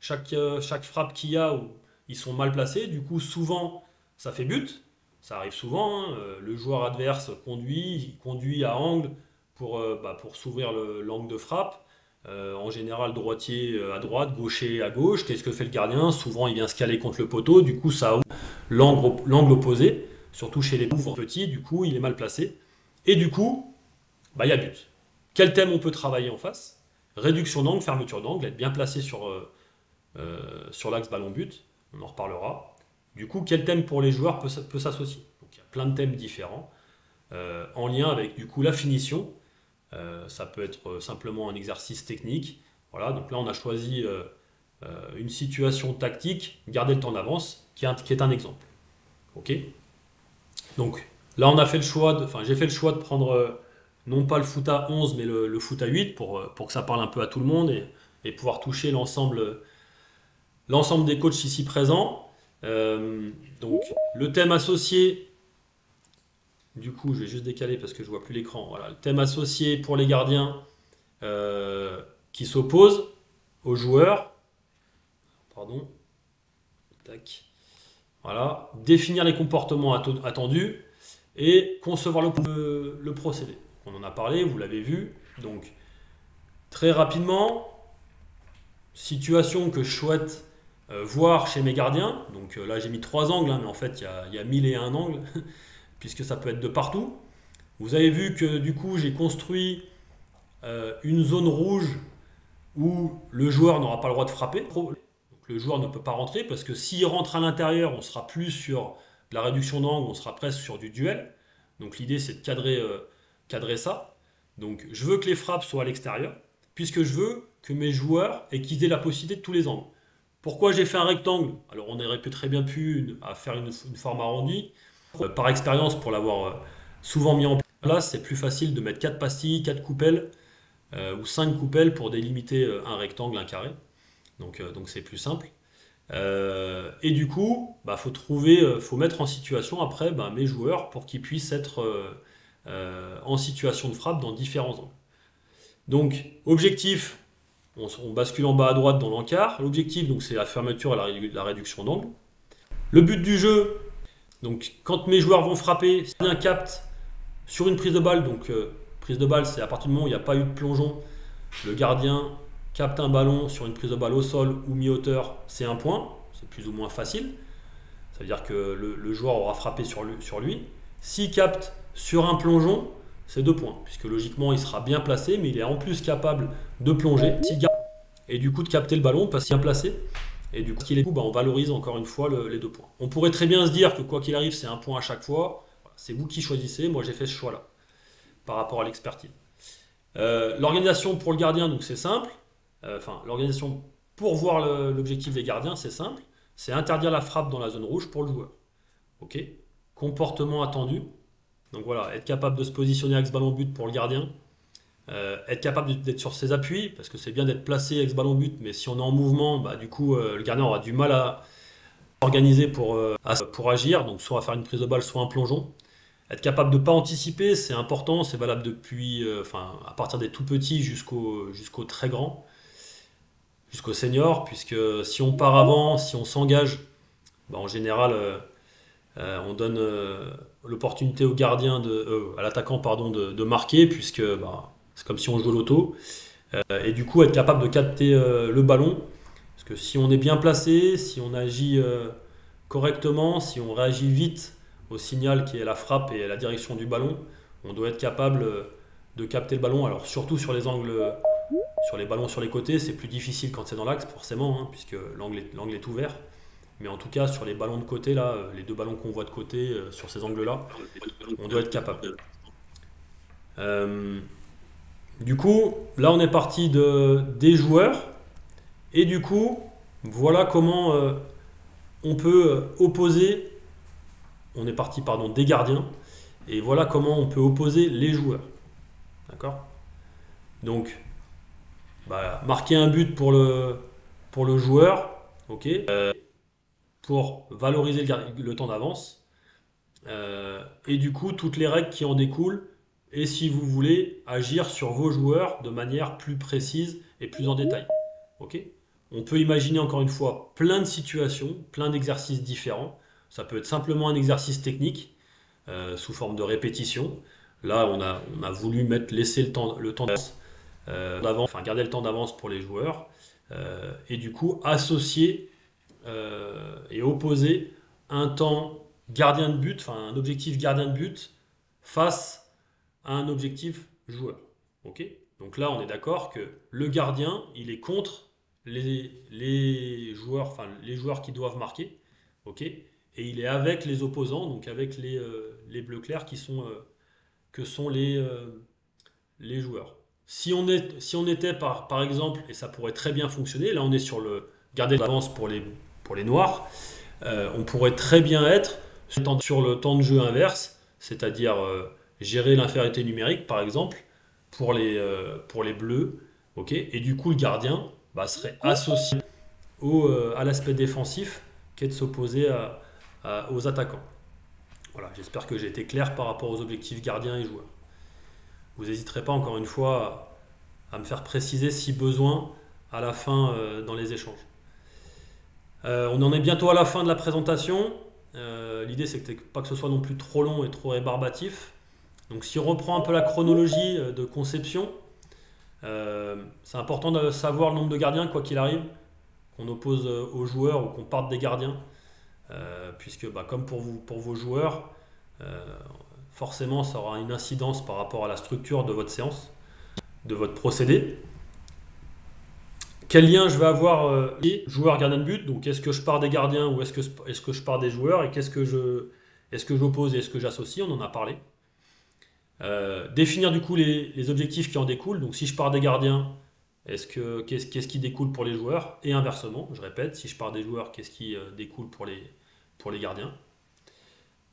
Chaque frappe qu'il y a, ils sont mal placés. Du coup, souvent, ça fait but. Ça arrive souvent. Hein. Le joueur adverse conduit à angle pour s'ouvrir l'angle de frappe. En général, droitier à droite, gaucher à gauche. Qu'est-ce que fait le gardien? Souvent, il vient se caler contre le poteau. Du coup, ça ouvre l'angle opposé. Surtout chez les pauvres petits, du coup, il est mal placé. Et du coup, il y a but. Quel thème on peut travailler en face? Réduction d'angle, fermeture d'angle, être bien placé sur l'axe ballon-but, on en reparlera. Du coup, quel thème pour les joueurs peut s'associer? Donc, il y a plein de thèmes différents, en lien avec du coup la finition. Ça peut être simplement un exercice technique. Voilà, donc là on a choisi une situation tactique, garder le temps d'avance, qui est un exemple. Ok. Donc là on a fait le choix, j'ai fait le choix de prendre non pas le foot à 11 mais le foot à 8 pour que ça parle un peu à tout le monde et pouvoir toucher l'ensemble des coachs ici présents. Donc le thème associé, du coup je vais juste décaler parce que je vois plus l'écran. Voilà, le thème associé pour les gardiens qui s'oppose aux joueurs. Pardon. Tac. Voilà, définir les comportements attendus et concevoir le procédé. On en a parlé, vous l'avez vu. Donc, très rapidement, situation que je souhaite voir chez mes gardiens. Donc là, j'ai mis 3 angles, hein, mais en fait, il y a 1001 angles, puisque ça peut être de partout. Vous avez vu que du coup, j'ai construit une zone rouge où le joueur n'aura pas le droit de frapper. Le joueur ne peut pas rentrer parce que s'il rentre à l'intérieur, on sera plus sur de la réduction d'angle, on sera presque sur du duel. Donc l'idée c'est de cadrer ça. Donc je veux que les frappes soient à l'extérieur, puisque je veux que mes joueurs aient la possibilité de tous les angles. Pourquoi j'ai fait un rectangle? Alors on aurait très bien pu faire une forme arrondie. Par expérience, pour l'avoir souvent mis en place, c'est plus facile de mettre 4 pastilles, 4 coupelles ou 5 coupelles pour délimiter un rectangle, un carré. Donc c'est plus simple. Et du coup, faut mettre en situation après mes joueurs pour qu'ils puissent être en situation de frappe dans différents angles. Donc, objectif, on bascule en bas à droite dans l'encart. L'objectif, donc, c'est la fermeture et la réduction d'angle. Le but du jeu, donc, quand mes joueurs vont frapper, si un capte sur une prise de balle, donc prise de balle, c'est à partir du moment où il n'y a pas eu de plongeon, le gardien capte un ballon sur une prise de balle au sol ou mi-hauteur, c'est un point, c'est plus ou moins facile. Ça veut dire que le joueur aura frappé sur lui. S'il capte sur un plongeon, c'est 2 points, puisque logiquement il sera bien placé, mais il est en plus capable de plonger et du coup de capter le ballon parce qu'il est bien placé. Et du coup, on valorise encore une fois les 2 points. On pourrait très bien se dire que quoi qu'il arrive, c'est un point à chaque fois. Voilà, c'est vous qui choisissez. Moi, j'ai fait ce choix-là par rapport à l'expertise. L'organisation pour le gardien, donc c'est simple. L'organisation pour voir l'objectif des gardiens, c'est simple. C'est interdire la frappe dans la zone rouge pour le joueur. Ok. Comportement attendu. Donc voilà, être capable de se positionner axe ballon but pour le gardien. Être capable d'être sur ses appuis, parce que c'est bien d'être placé axe ballon but, mais si on est en mouvement, du coup, le gardien aura du mal à s'organiser pour agir. Donc soit à faire une prise de balle, soit un plongeon. Être capable de ne pas anticiper, c'est important. C'est valable depuis, à partir des tout petits jusqu'au très grand. Jusqu'au senior, puisque si on part avant, si on s'engage, en général, on donne l'opportunité au gardien, à l'attaquant de marquer, puisque c'est comme si on jouait l'auto. Et du coup, être capable de capter le ballon, parce que si on est bien placé, si on agit correctement, si on réagit vite au signal qui est la frappe et la direction du ballon, on doit être capable de capter le ballon. Alors surtout sur les angles, sur les ballons sur les côtés, c'est plus difficile quand c'est dans l'axe forcément, hein, puisque l'angle est ouvert. Mais en tout cas sur les ballons de côté, là, les deux ballons qu'on voit de côté, sur ces angles-là, on doit être capable. Du coup, là on est parti des joueurs. Et du coup, voilà comment on peut opposer. On est parti, pardon, des gardiens. Et voilà comment on peut opposer les joueurs. D'accord? Donc, marquer un but pour le joueur, ok, pour valoriser le temps d'avance. Et du coup, toutes les règles qui en découlent. Et si vous voulez agir sur vos joueurs de manière plus précise et plus en détail. Ok? On peut imaginer encore une fois plein de situations, plein d'exercices différents. Ça peut être simplement un exercice technique sous forme de répétition. Là, on a voulu laisser le temps d'avance, enfin garder le temps d'avance pour les joueurs et du coup associer et opposer un temps gardien de but, enfin un objectif gardien de but face à un objectif joueur. Ok? Donc là, on est d'accord que le gardien, il est contre les joueurs, enfin les joueurs qui doivent marquer, ok, et il est avec les opposants, donc avec les bleus clairs que sont les joueurs. Si on était par exemple, et ça pourrait très bien fonctionner, là on est sur le garder l'avance pour les noirs, on pourrait très bien être sur le temps de jeu inverse, c'est-à-dire gérer l'infériorité numérique par exemple pour les bleus, ok, et du coup le gardien serait associé à l'aspect défensif qui est de s'opposer aux attaquants. Voilà, j'espère que j'ai été clair par rapport aux objectifs gardiens et joueurs. Vous n'hésiterez pas encore une fois à me faire préciser si besoin à la fin dans les échanges. On en est bientôt à la fin de la présentation. L'idée c'est pas que ce soit non plus trop long et trop rébarbatif. Donc si on reprend un peu la chronologie de conception, c'est important de savoir le nombre de gardiens quoi qu'il arrive, qu'on oppose aux joueurs ou qu'on parte des gardiens, puisque comme pour vos joueurs, forcément ça aura une incidence par rapport à la structure de votre séance, de votre procédé. Quel lien je vais avoir les joueurs gardiens de but, donc est-ce que je pars des gardiens ou est-ce que je pars des joueurs, et est-ce que j'oppose et est-ce que j'associe, on en a parlé. Définir du coup les objectifs qui en découlent, donc si je pars des gardiens, qu'est-ce qui découle pour les joueurs, et inversement, je répète, si je pars des joueurs, qu'est-ce qui découle pour les gardiens.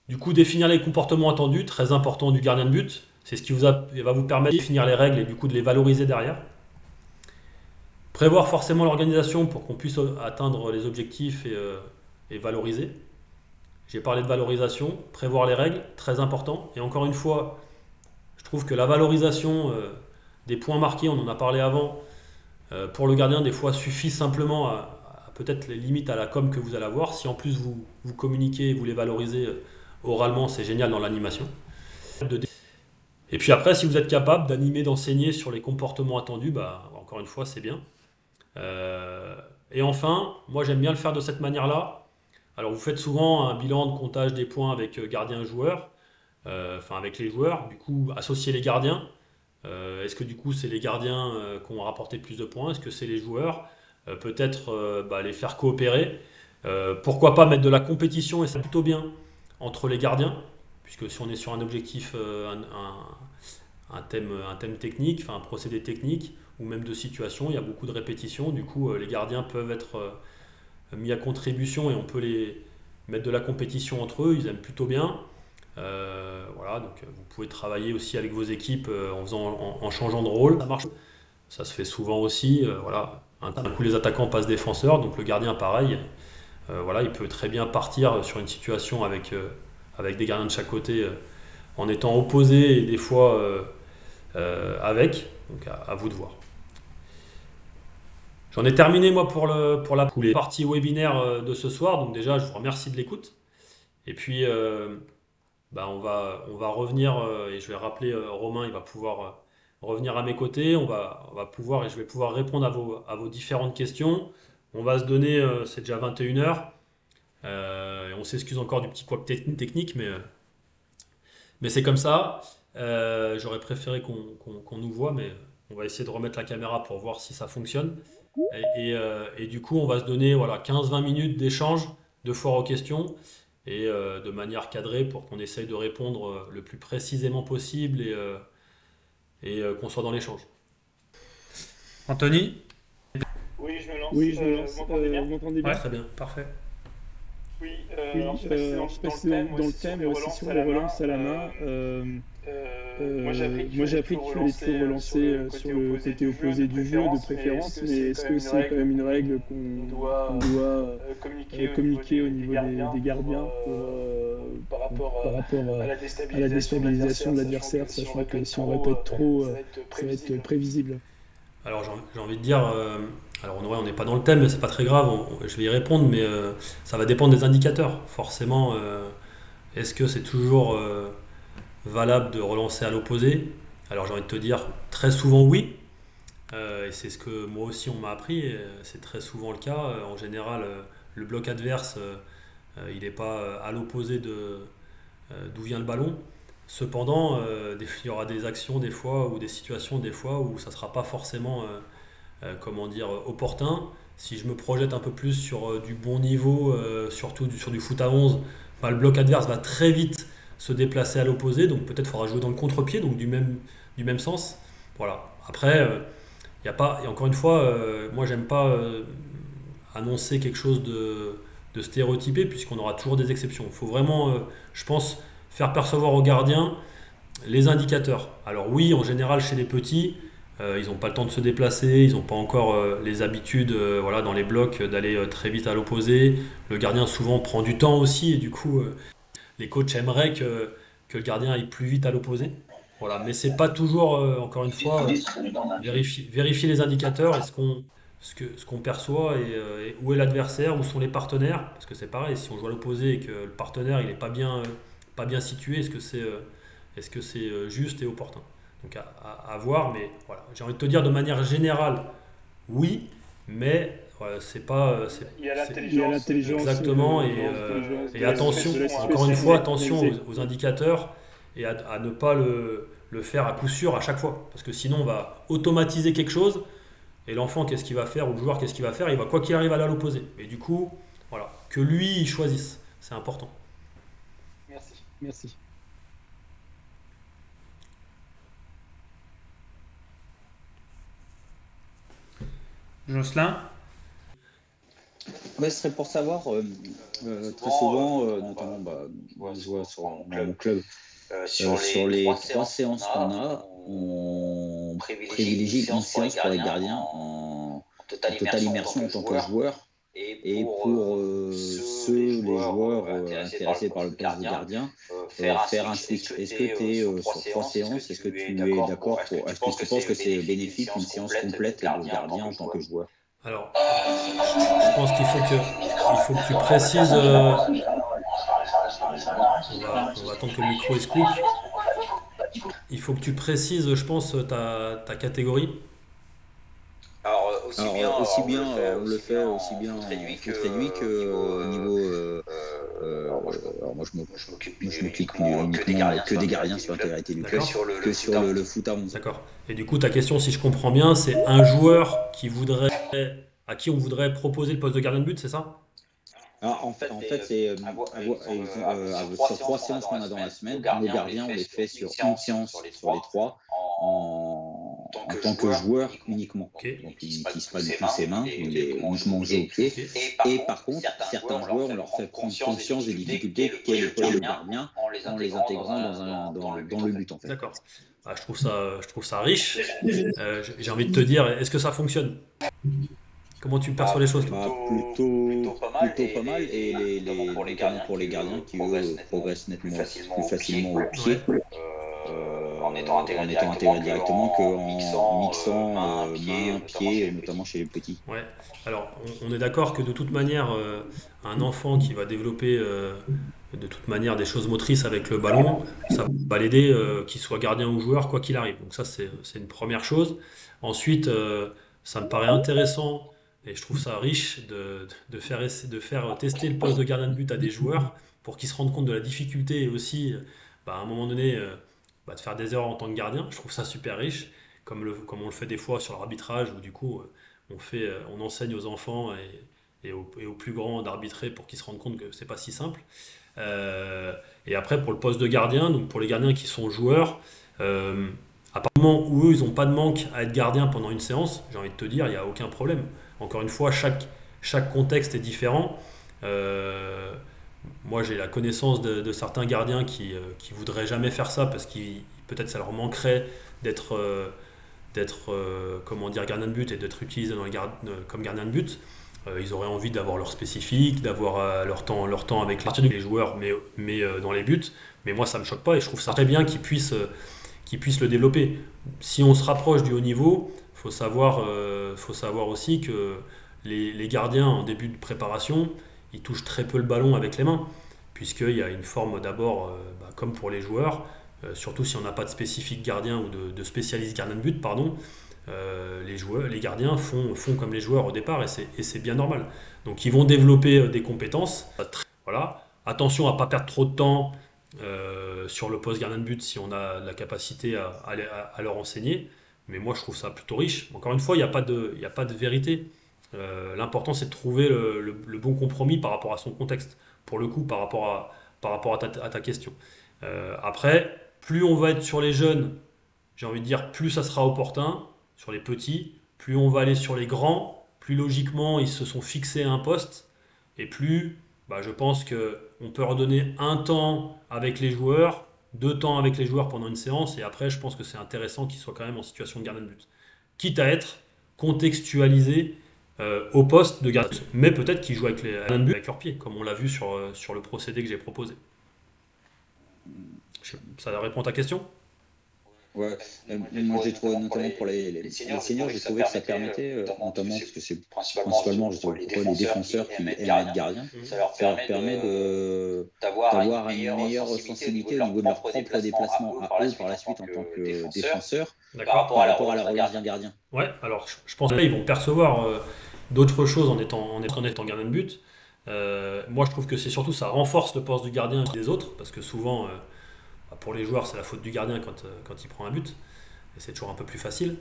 Du coup, définir les comportements attendus, très important du gardien de but, c'est ce qui va vous permettre de définir les règles et du coup de les valoriser derrière. Prévoir forcément l'organisation pour qu'on puisse atteindre les objectifs et valoriser. J'ai parlé de valorisation, prévoir les règles, très important. Et encore une fois, je trouve que la valorisation des points marqués, on en a parlé avant, pour le gardien, des fois suffit simplement à peut-être les limites à la com que vous allez avoir. Si en plus vous communiquez et vous les valorisez oralement, c'est génial dans l'animation. Et puis après, si vous êtes capable d'animer, d'enseigner sur les comportements attendus, encore une fois, c'est bien. Et enfin, moi j'aime bien le faire de cette manière-là. Alors vous faites souvent un bilan de comptage des points avec gardien et joueur, enfin avec les joueurs, du coup associer les gardiens. Est-ce que du coup c'est les gardiens qui ont rapporté plus de points? Est-ce que c'est les joueurs? Peut-être les faire coopérer. Pourquoi pas mettre de la compétition, et c'est plutôt bien, entre les gardiens, puisque si on est sur un objectif, un thème technique, enfin un procédé technique, ou même de situation, il y a beaucoup de répétitions, du coup les gardiens peuvent être mis à contribution et on peut les mettre de la compétition entre eux, ils aiment plutôt bien. Voilà, donc vous pouvez travailler aussi avec vos équipes en changeant de rôle, ça marche, ça se fait souvent aussi. Voilà, un coup les attaquants passent défenseurs, donc le gardien pareil, voilà, il peut très bien partir sur une situation avec des gardiens de chaque côté en étant opposés et des fois avec, donc à vous de voir. J'en ai terminé moi pour la partie webinaire de ce soir, donc déjà je vous remercie de l'écoute. Et puis on va revenir et je vais rappeler Romain, il va pouvoir revenir à mes côtés, on va pouvoir, et je vais pouvoir répondre à vos différentes questions. On va se donner, c'est déjà 21h, et on s'excuse encore du petit couac technique, mais c'est comme ça. J'aurais préféré qu'on nous voit, mais on va essayer de remettre la caméra pour voir si ça fonctionne. Et du coup, on va se donner voilà, 15-20 minutes d'échange, de foire aux questions, et de manière cadrée pour qu'on essaye de répondre le plus précisément possible et qu'on soit dans l'échange. Anthony? Oui, je me lance. Oui, je me Vous lance. m'entendez bien? Vous m'entendez Ouais, bien? Très bien. parfait. Oui, Oui, alors je sais pas si c'est je sais pas si c'est dans le thème, moi aussi sur les relances à la main. Moi j'ai appris qu'il fallait toujours relancer sur le côté opposé du jeu de préférence, mais est-ce que c'est quand même une règle qu'on doit communiquer au niveau des gardiens par rapport à la déstabilisation de l'adversaire, sachant que si on répète trop, ça va être prévisible. Alors j'ai envie de dire, alors on n'est pas dans le thème, mais c'est pas très grave, je vais y répondre, mais ça va dépendre des indicateurs. Forcément, est-ce que c'est toujours valable de relancer à l'opposé? Alors j'ai envie de te dire, très souvent oui, et c'est ce que moi aussi on m'a appris, et c'est très souvent le cas. En général, le bloc adverse, il n'est pas à l'opposé d'où vient le ballon. Cependant, il y aura des actions des fois ou des situations des fois où ça ne sera pas forcément comment dire, opportun. Si je me projette un peu plus sur du bon niveau, surtout sur du foot à 11, bah, le bloc adverse va très vite se déplacer à l'opposé, donc peut-être faudra jouer dans le contre-pied, donc du même sens. Voilà. Après, y a pas, et encore une fois, moi j'aime pas annoncer quelque chose de stéréotypé, puisqu'on aura toujours des exceptions. Il faut vraiment, je pense, faire percevoir aux gardiens les indicateurs. Alors oui, en général, chez les petits, ils n'ont pas le temps de se déplacer, ils n'ont pas encore les habitudes voilà, dans les blocs d'aller très vite à l'opposé. Le gardien souvent prend du temps aussi, et du coup, les coachs aimeraient que le gardien aille plus vite à l'opposé. Voilà, mais c'est pas toujours, encore une fois, vérifier les indicateurs et ce qu'on perçoit et où est l'adversaire, où sont les partenaires. Parce que c'est pareil, si on joue à l'opposé et que le partenaire il n'est pas bien situé, est-ce que c'est juste et opportun? Donc à voir, mais voilà. J'ai envie de te dire de manière générale, oui, mais voilà, c'est pas. Il y a Il y a l'intelligence, Exactement, l'intelligence et de la attention, situation encore une fois, attention analysée. aux indicateurs et à ne pas le faire à coup sûr à chaque fois. Parce que sinon, on va automatiser quelque chose et l'enfant, qu'est-ce qu'il va faire, ou le joueur, qu'est-ce qu'il va faire? Il va, quoi qu'il arrive, aller à l'opposé. Et du coup, voilà, que lui, il choisisse. C'est important. Merci. Merci. Jocelyn? Ouais, ce serait pour savoir, très souvent, notamment, je vois dans mon club, sur les 3 séances qu'on a, on privilégie une séance pour les gardiens en totale immersion en tant que joueur. Et pour les joueurs intéressés par le poste de gardien, faire un switch. Est-ce que tu es sur 3 séances? Est-ce que tu es d'accord est-ce que tu penses que c'est bénéfique une séance complète de gardien en tant que joueur? Alors, je pense qu'il faut que tu précises. On va attendre que le micro se coupe. Il faut que tu précises, je pense, ta catégorie. Alors, aussi bien, on le fait aussi bien en foot réduit qu'au niveau. Alors, moi, je m'occupe uniquement que des gardiens sur l'intégralité du club, que sur le foot à 11. D'accord. Et du coup, ta question, si je comprends bien, c'est un joueur à qui on voudrait proposer le poste de gardien de but, c'est ça? Alors, en fait, c'est sur 3 séances qu'on a dans la semaine, nos gardiens, on les fait sur une séance sur les 3 en tant que joueur uniquement. Ok. Donc, ils n'utilisent pas du tout ses mains, il est uniquement jeu au pied. Et par contre, certains joueurs, on leur fait prendre conscience des difficultés qu'est le poste de gardien en les intégrant dans le but, en fait. D'accord. Ah, je trouve ça riche. J'ai envie de te dire, est-ce que ça fonctionne? Comment tu perçois les choses, toi? Plutôt pas mal. Et notamment pour les gardiens qui, eux, progressent nettement plus facilement au pied. En étant intégré directement qu'en mixant main, pied, notamment chez les petits. Ouais. Alors, on est d'accord que de toute manière, un enfant qui va développer de toute manière des choses motrices avec le ballon, ça va l'aider, qu'il soit gardien ou joueur, quoi qu'il arrive. Donc ça, c'est une première chose. Ensuite, ça me paraît intéressant et je trouve ça riche de faire tester le poste de gardien de but à des joueurs pour qu'ils se rendent compte de la difficulté et aussi, à un moment donné, de faire des erreurs en tant que gardien. Je trouve ça super riche, comme on le fait des fois sur l'arbitrage, où du coup on enseigne aux enfants et aux plus grands d'arbitrer pour qu'ils se rendent compte que c'est pas si simple. Et après pour le poste de gardien, donc pour les gardiens qui sont joueurs, à partir du moment où eux ils n'ont pas de manque à être gardien pendant une séance, j'ai envie de te dire, il n'y a aucun problème. Encore une fois, chaque contexte est différent. Moi j'ai la connaissance de certains gardiens qui voudraient jamais faire ça parce que peut-être ça leur manquerait d'être comment dire, gardien de but et d'être utilisé comme gardien de but. Ils auraient envie d'avoir leur spécifique, d'avoir leur temps avec les joueurs, mais dans les buts. Mais moi ça me choque pas et je trouve ça très bien qu'ils puissent le développer. Si on se rapproche du haut niveau, faut savoir aussi que les gardiens en début de préparation, ils touchent très peu le ballon avec les mains, puisqu'il y a une forme d'abord, comme pour les joueurs, surtout si on n'a pas de spécifique gardien ou de spécialiste gardien de but, pardon, les gardiens font comme les joueurs au départ et c'est bien normal. Donc ils vont développer des compétences. Voilà. Attention à ne pas perdre trop de temps sur le poste gardien de but si on a la capacité à leur enseigner. Mais moi je trouve ça plutôt riche. Encore une fois, il n'y a pas de vérité. L'important c'est de trouver le bon compromis par rapport à son contexte. Pour le coup, par rapport à ta question. Après, plus on va être sur les jeunes, j'ai envie de dire, plus ça sera opportun. Sur les petits, plus on va aller sur les grands, plus logiquement ils se sont fixés à un poste, et plus je pense qu'on peut redonner un temps avec les joueurs, 2 temps avec les joueurs pendant une séance, et après je pense que c'est intéressant qu'ils soient quand même en situation de gardien de but. Quitte à être contextualisé au poste de gardien de but, mais peut-être qu'ils jouent avec les gardiens de but avec leurs pieds, comme on l'a vu sur le procédé que j'ai proposé. Ça répond à ta question ? Ouais, moi j'ai trouvé notamment pour les seniors, j'ai trouvé que ça permettait, notamment parce que c'est principalement je trouve, pour les défenseurs qui aiment être gardiens, ça leur permet d'avoir une meilleure sensibilité au niveau de leur propre déplacement à eux par la suite en tant que défenseurs par rapport à la relance d'un gardien. Ouais, alors je pense qu'ils vont percevoir d'autres choses en étant gardien de but. Moi je trouve que c'est surtout ça renforce le poste du gardien des autres, parce que souvent pour les joueurs, c'est la faute du gardien quand il prend un but. Et c'est toujours un peu plus facile.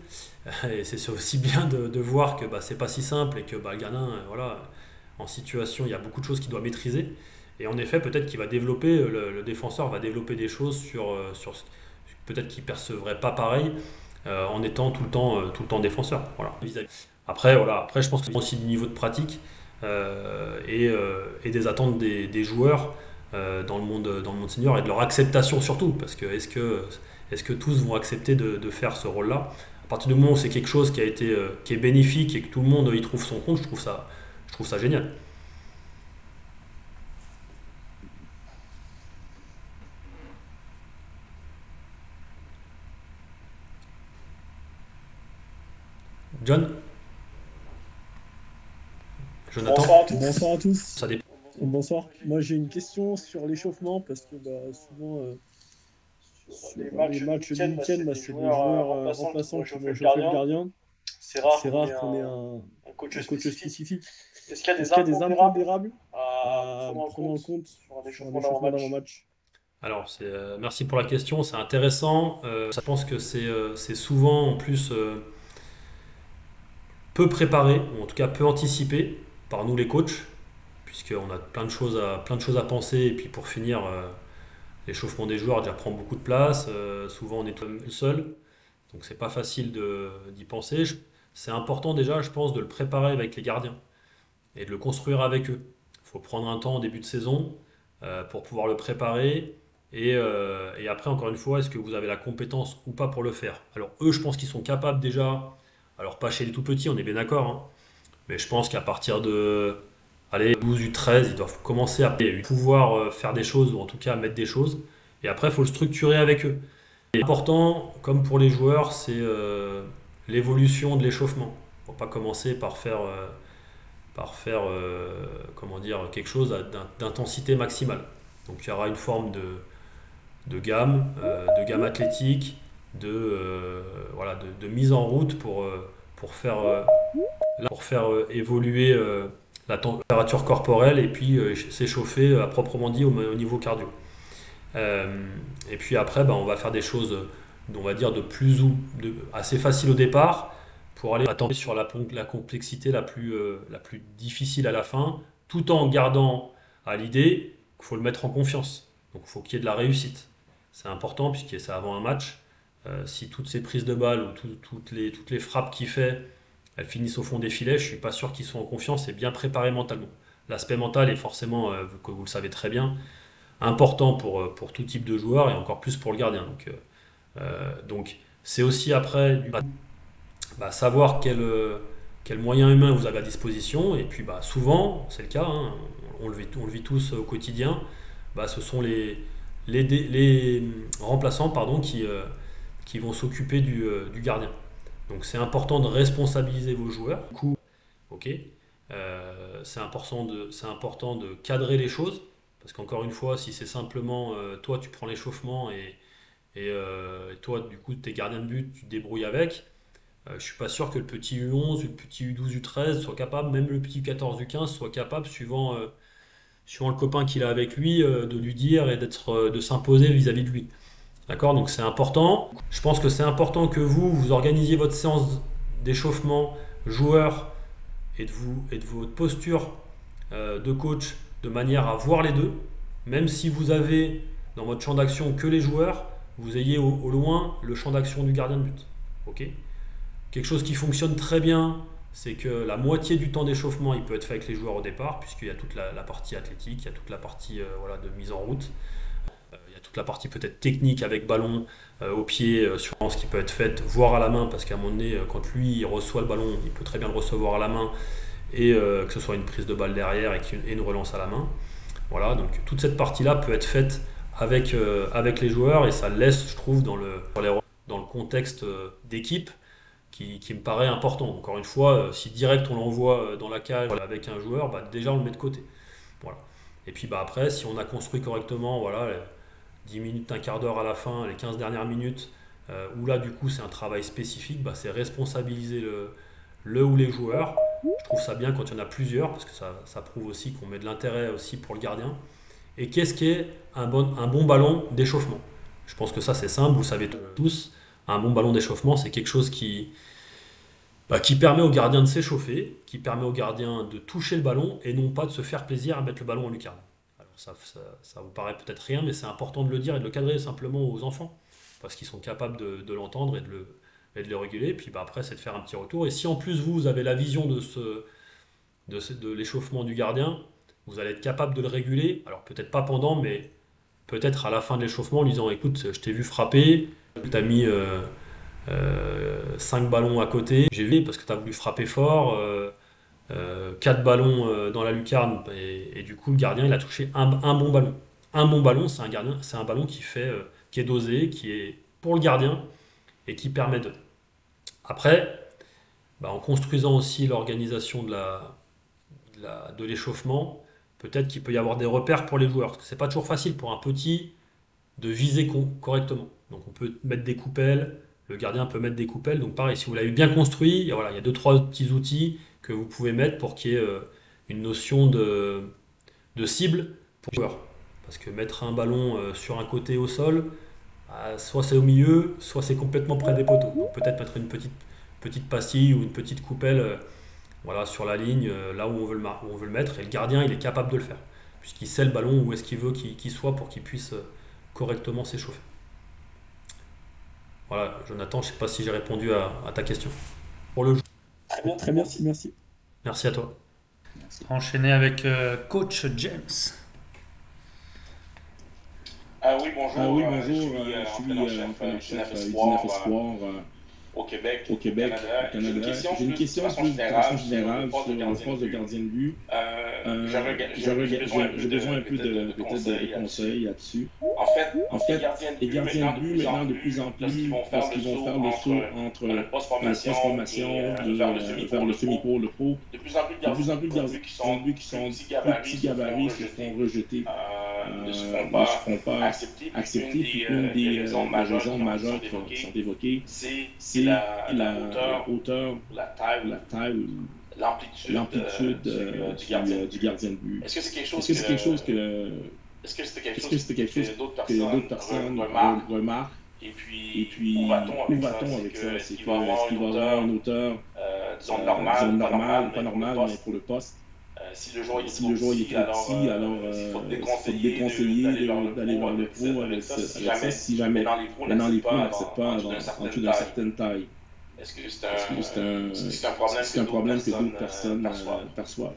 Et c'est aussi bien de voir que c'est pas si simple et que le gardien, en situation, il y a beaucoup de choses qu'il doit maîtriser. Et en effet, peut-être qu'il va développer, le défenseur va développer des choses sur peut-être qu'il ne percevrait pas pareil en étant tout le temps défenseur. Voilà. Après, je pense qu'il y a aussi du niveau de pratique et des attentes des joueurs. Dans le monde senior et de leur acceptation surtout, parce que est-ce que tous vont accepter de faire ce rôle-là? À partir du moment où c'est quelque chose qui est bénéfique et que tout le monde y trouve son compte, je trouve ça génial. John? Jonathan? Bonsoir à tous. Ça dépend. Bonsoir. Moi j'ai une question sur l'échauffement parce que souvent sur les matchs du week-end, c'est des joueurs remplaçants qui vont chauffer le gardien. C'est rare qu'on ait un coach spécifique. Est-ce qu'il y a des impondérables à prendre en compte sur un échauffement d'avant-match? Alors, merci pour la question, c'est intéressant. Je pense que c'est souvent en plus peu préparé, ou en tout cas peu anticipé par nous les coachs, puisqu'on a plein de choses à penser, et puis pour finir, l'échauffement des joueurs déjà prend beaucoup de place, souvent on est tout seul, donc c'est pas facile d'y penser. C'est important déjà, je pense, de le préparer avec les gardiens, et de le construire avec eux. Il faut prendre un temps au début de saison pour pouvoir le préparer, et après, encore une fois, est-ce que vous avez la compétence ou pas pour le faire? Alors eux, je pense qu'ils sont capables déjà, alors pas chez les tout petits, on est bien d'accord, hein, mais je pense qu'à partir de 12 ou 13, ils doivent commencer à pouvoir faire des choses, ou en tout cas mettre des choses. Et après, il faut le structurer avec eux. Et l'important, comme pour les joueurs, c'est l'évolution de l'échauffement. Il ne faut pas commencer par faire quelque chose d'intensité maximale. Donc il y aura une forme de gamme athlétique, de mise en route pour faire évoluer la température corporelle et puis s'échauffer à proprement dit au niveau cardio. Et puis après, on va faire des choses, on va dire, assez faciles au départ pour aller attendre sur la complexité la plus difficile à la fin, tout en gardant à l'idée qu'il faut le mettre en confiance. Donc il faut qu'il y ait de la réussite. C'est important puisque c'est avant un match. Si toutes ces prises de balles ou toutes les frappes qu'il fait, elles finissent au fond des filets, je ne suis pas sûr qu'ils soient en confiance et bien préparés mentalement. L'aspect mental est forcément, que vous le savez très bien, important pour tout type de joueur et encore plus pour le gardien. Donc c'est aussi après savoir quel moyen humain vous avez à disposition. Et puis souvent, c'est le cas, hein, on le vit tous au quotidien, ce sont les remplaçants qui vont s'occuper du gardien. Donc c'est important de responsabiliser vos joueurs. Du coup, ok, c'est important de cadrer les choses, parce qu'encore une fois, si c'est simplement toi tu prends l'échauffement et toi du coup t'es gardien de but, tu te débrouilles avec, je suis pas sûr que le petit U11, le petit U12, U13 soit capable, même le petit U14, U15 soit capable, suivant le copain qu'il a avec lui, de lui dire et de s'imposer vis-à-vis de lui. D'accord, donc c'est important. Je pense que c'est important que vous organisiez votre séance d'échauffement joueur et de votre posture de coach de manière à voir les deux. Même si vous avez dans votre champ d'action que les joueurs, vous ayez au loin le champ d'action du gardien de but. Ok ? Quelque chose qui fonctionne très bien, c'est que la moitié du temps d'échauffement, il peut être fait avec les joueurs au départ, puisqu'il y a toute la partie athlétique, il y a toute la partie de mise en route. Il y a toute la partie peut-être technique avec ballon au pied, sur ce qui peut être fait, voire à la main, parce qu'à un moment donné, quand lui il reçoit le ballon, il peut très bien le recevoir à la main, et que ce soit une prise de balle derrière et une relance à la main. Voilà, donc toute cette partie-là peut être faite avec les joueurs, et ça laisse, je trouve, dans le contexte d'équipe, qui me paraît important. Encore une fois, si direct on l'envoie dans la cage avec un joueur, déjà on le met de côté. Voilà. Et puis après, si on a construit correctement, 10 minutes, un quart d'heure à la fin, les 15 dernières minutes, où là du coup c'est un travail spécifique, c'est responsabiliser le ou les joueurs. Je trouve ça bien quand il y en a plusieurs, parce que ça prouve aussi qu'on met de l'intérêt aussi pour le gardien. Et qu'est-ce qu'est un bon ballon d'échauffement ? Je pense que ça c'est simple, vous savez tous. Un bon ballon d'échauffement, c'est quelque chose qui permet au gardien de s'échauffer, qui permet au gardien de toucher le ballon et non pas de se faire plaisir à mettre le ballon en lucarne. Alors ça vous paraît peut-être rien, mais c'est important de le dire et de le cadrer simplement aux enfants, parce qu'ils sont capables de l'entendre et de le réguler. Et puis après, c'est de faire un petit retour. Et si en plus vous avez la vision de l'échauffement du gardien, vous allez être capable de le réguler. Alors peut-être pas pendant, mais peut-être à la fin de l'échauffement, en lui disant écoute, je t'ai vu frapper, tu as mis 5 ballons à côté, j'ai vu parce que tu as voulu frapper fort, 4 ballons dans la lucarne, et du coup le gardien il a touché un bon ballon. Un bon ballon, c'est un ballon qui est dosé, qui est pour le gardien et qui permet de. Après, en construisant aussi l'organisation de l'échauffement, peut-être qu'il peut y avoir des repères pour les joueurs, parce que c'est pas toujours facile pour un petit de viser correctement. Donc on peut mettre des coupelles, le gardien peut mettre des coupelles, donc pareil, si vous l'avez bien construit, il y a 2-3 petits outils que vous pouvez mettre pour qu'il y ait une notion de cible pour le joueur. Parce que mettre un ballon sur un côté au sol, soit c'est au milieu, soit c'est complètement près des poteaux. Donc peut-être mettre une petite pastille ou une petite coupelle sur la ligne, là où on veut le mettre, et le gardien il est capable de le faire, puisqu'il sait le ballon où est-ce qu'il veut qu'il soit pour qu'il puisse correctement s'échauffer. Voilà, Jonathan, je ne sais pas si j'ai répondu à ta question. Pour le jeu. Très bien, merci. Merci à toi. Merci. Enchaîner avec coach James. Oui, bonjour. Je suis entraîneur-chef du NAF Espoir au Québec, au Canada. J'ai une question de façon générale sur le poste de gardien de but. J'ai besoin un peu de conseils là-dessus. En fait, les gardiens de but maintenant de plus en plus, parce qu'ils vont faire le saut entre la post-formation vers le semi-pro, le pro. De plus en plus de gardiens de but qui sont plus petits gabarits se font rejeter, ne se font pas accepter. Puis une des raisons majeures qui sont évoquées, c'est la hauteur, la taille, l'amplitude du gardien de but. Est-ce que c'est quelque chose est-ce que c'était quelque chose que d'autres personnes remarquent? Et puis, où va-t-on avec ça? Est-ce qu'il va y avoir un auteur, disons, normal, pas normal, mais pour le poste? Si le joueur est petit, alors il faut te déconseiller d'aller vers le pro avec ça. Si jamais dans les pros n'acceptent pas en dessous d'une certaine taille. Est-ce que c'est un problème que d'autres personnes perçoivent?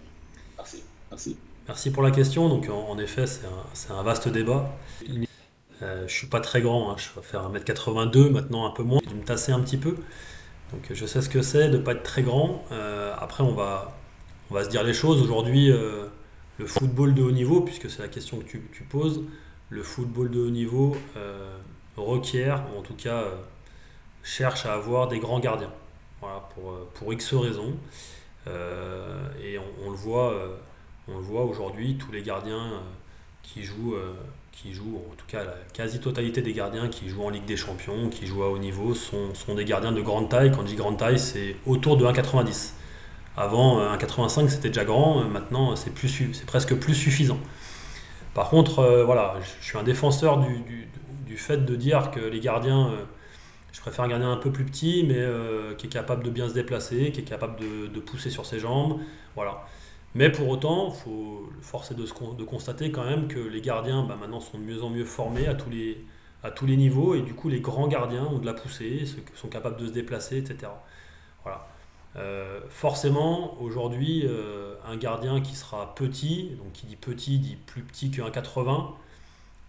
Merci. Merci pour la question. Donc, en effet, c'est un vaste débat. Je suis pas très grand, hein. Je vais faire 1m82, maintenant un peu moins. J'ai dû me tasser un petit peu. Donc, je sais ce que c'est de pas être très grand. Après, on va se dire les choses. Aujourd'hui, le football de haut niveau, puisque c'est la question que tu poses, le football de haut niveau requiert, ou en tout cas cherche à avoir des grands gardiens. Voilà, pour X raisons. Et on le voit aujourd'hui, tous les gardiens qui jouent, en tout cas la quasi-totalité des gardiens qui jouent en Ligue des Champions, qui jouent à haut niveau, sont des gardiens de grande taille. Quand je dis grande taille, c'est autour de 1,90. Avant, 1,85 c'était déjà grand, maintenant c'est presque plus suffisant. Par contre, voilà, je suis un défenseur du fait de dire que les gardiens, je préfère un gardien un peu plus petit, mais qui est capable de bien se déplacer, qui est capable de pousser sur ses jambes. Voilà. Mais pour autant, force est de constater quand même que les gardiens maintenant sont de mieux en mieux formés à tous les niveaux, et du coup les grands gardiens ont de la poussée, sont capables de se déplacer, etc. Voilà. Forcément, aujourd'hui, un gardien qui sera petit, donc qui dit petit, dit plus petit que 1,80,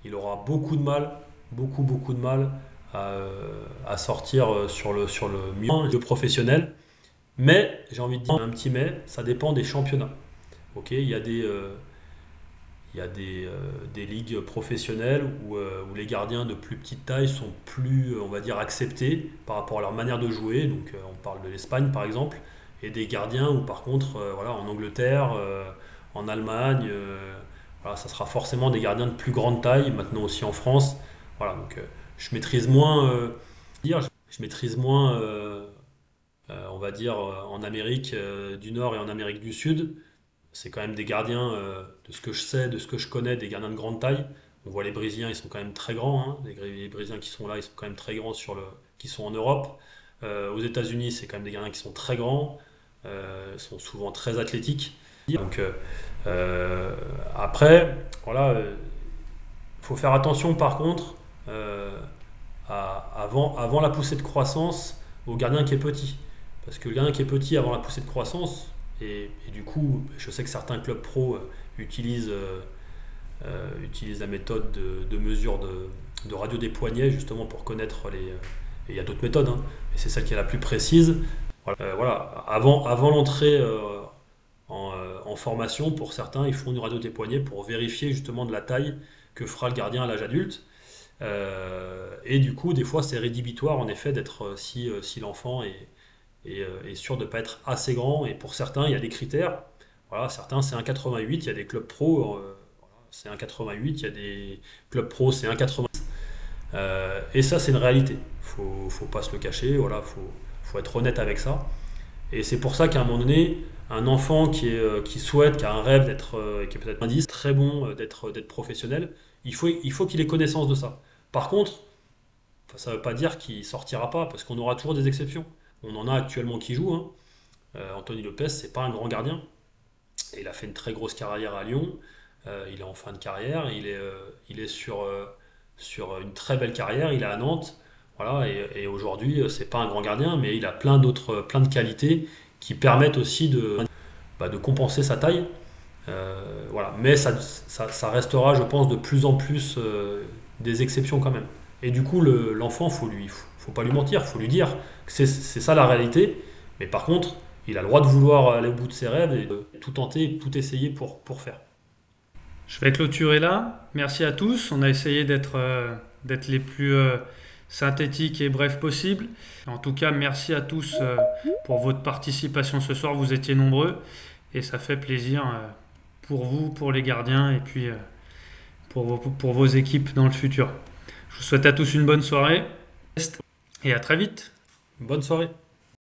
il aura beaucoup de mal à sortir sur le milieu professionnel. Mais, j'ai envie de dire un petit mais, ça dépend des championnats. Okay, il y a des ligues professionnelles où les gardiens de plus petite taille sont plus, on va dire, acceptés par rapport à leur manière de jouer. Donc on parle de l'Espagne par exemple, et des gardiens où par contre, voilà, en Angleterre, en Allemagne, voilà, ça sera forcément des gardiens de plus grande taille, maintenant aussi en France. Voilà, donc je maîtrise moins, on va dire, en Amérique du Nord et en Amérique du Sud. C'est quand même des gardiens, de ce que je sais, de ce que je connais, des gardiens de grande taille. On voit les Brésiliens, ils sont quand même très grands, hein. Les Brésiliens qui sont là, ils sont quand même très grands qui sont en Europe. Aux États-Unis, c'est quand même des gardiens qui sont très grands, sont souvent très athlétiques. Donc après, voilà, faut faire attention par contre avant la poussée de croissance au gardien qui est petit. Parce que le gardien qui est petit avant la poussée de croissance, et du coup, je sais que certains clubs pro utilisent la méthode de mesure de radio des poignets justement pour connaître et il y a d'autres méthodes, hein, mais c'est celle qui est la plus précise. Voilà, avant l'entrée en formation, pour certains, ils font une radio des poignets pour vérifier justement de la taille que fera le gardien à l'âge adulte. Et du coup, des fois, c'est rédhibitoire en effet d'être si l'enfant est sûr de ne pas être assez grand. Et pour certains, il y a des critères. Voilà, certains, c'est 1,88. Il y a des clubs pro, c'est 1,88. Il y a des clubs pro, c'est 1,90. Et ça, c'est une réalité. Faut pas se le cacher. Voilà, faut être honnête avec ça. Et c'est pour ça qu'à un moment donné, un enfant qui a un rêve d'être, qui est peut-être indice, très bon, d'être professionnel, il faut qu'il ait connaissance de ça. Par contre, ça ne veut pas dire qu'il ne sortira pas, parce qu'on aura toujours des exceptions. On en a actuellement qui jouent, hein. Anthony Lopez, c'est pas un grand gardien. Et il a fait une très grosse carrière à Lyon. Il est en fin de carrière. Il est sur une très belle carrière. Il est à Nantes. Voilà, et aujourd'hui, c'est pas un grand gardien, mais il a plein de qualités qui permettent aussi de compenser sa taille. Voilà. Mais ça restera, je pense, de plus en plus des exceptions quand même. Et du coup, l'enfant, faut pas lui mentir, faut lui dire que c'est ça la réalité. Mais par contre, il a le droit de vouloir aller au bout de ses rêves et de tout tenter, tout essayer pour faire. Je vais clôturer là. Merci à tous. On a essayé d'être les plus synthétiques et brefs possibles. En tout cas, merci à tous pour votre participation ce soir. Vous étiez nombreux et ça fait plaisir pour vous, pour les gardiens et puis pour vos équipes dans le futur. Je vous souhaite à tous une bonne soirée et à très vite. Bonne soirée.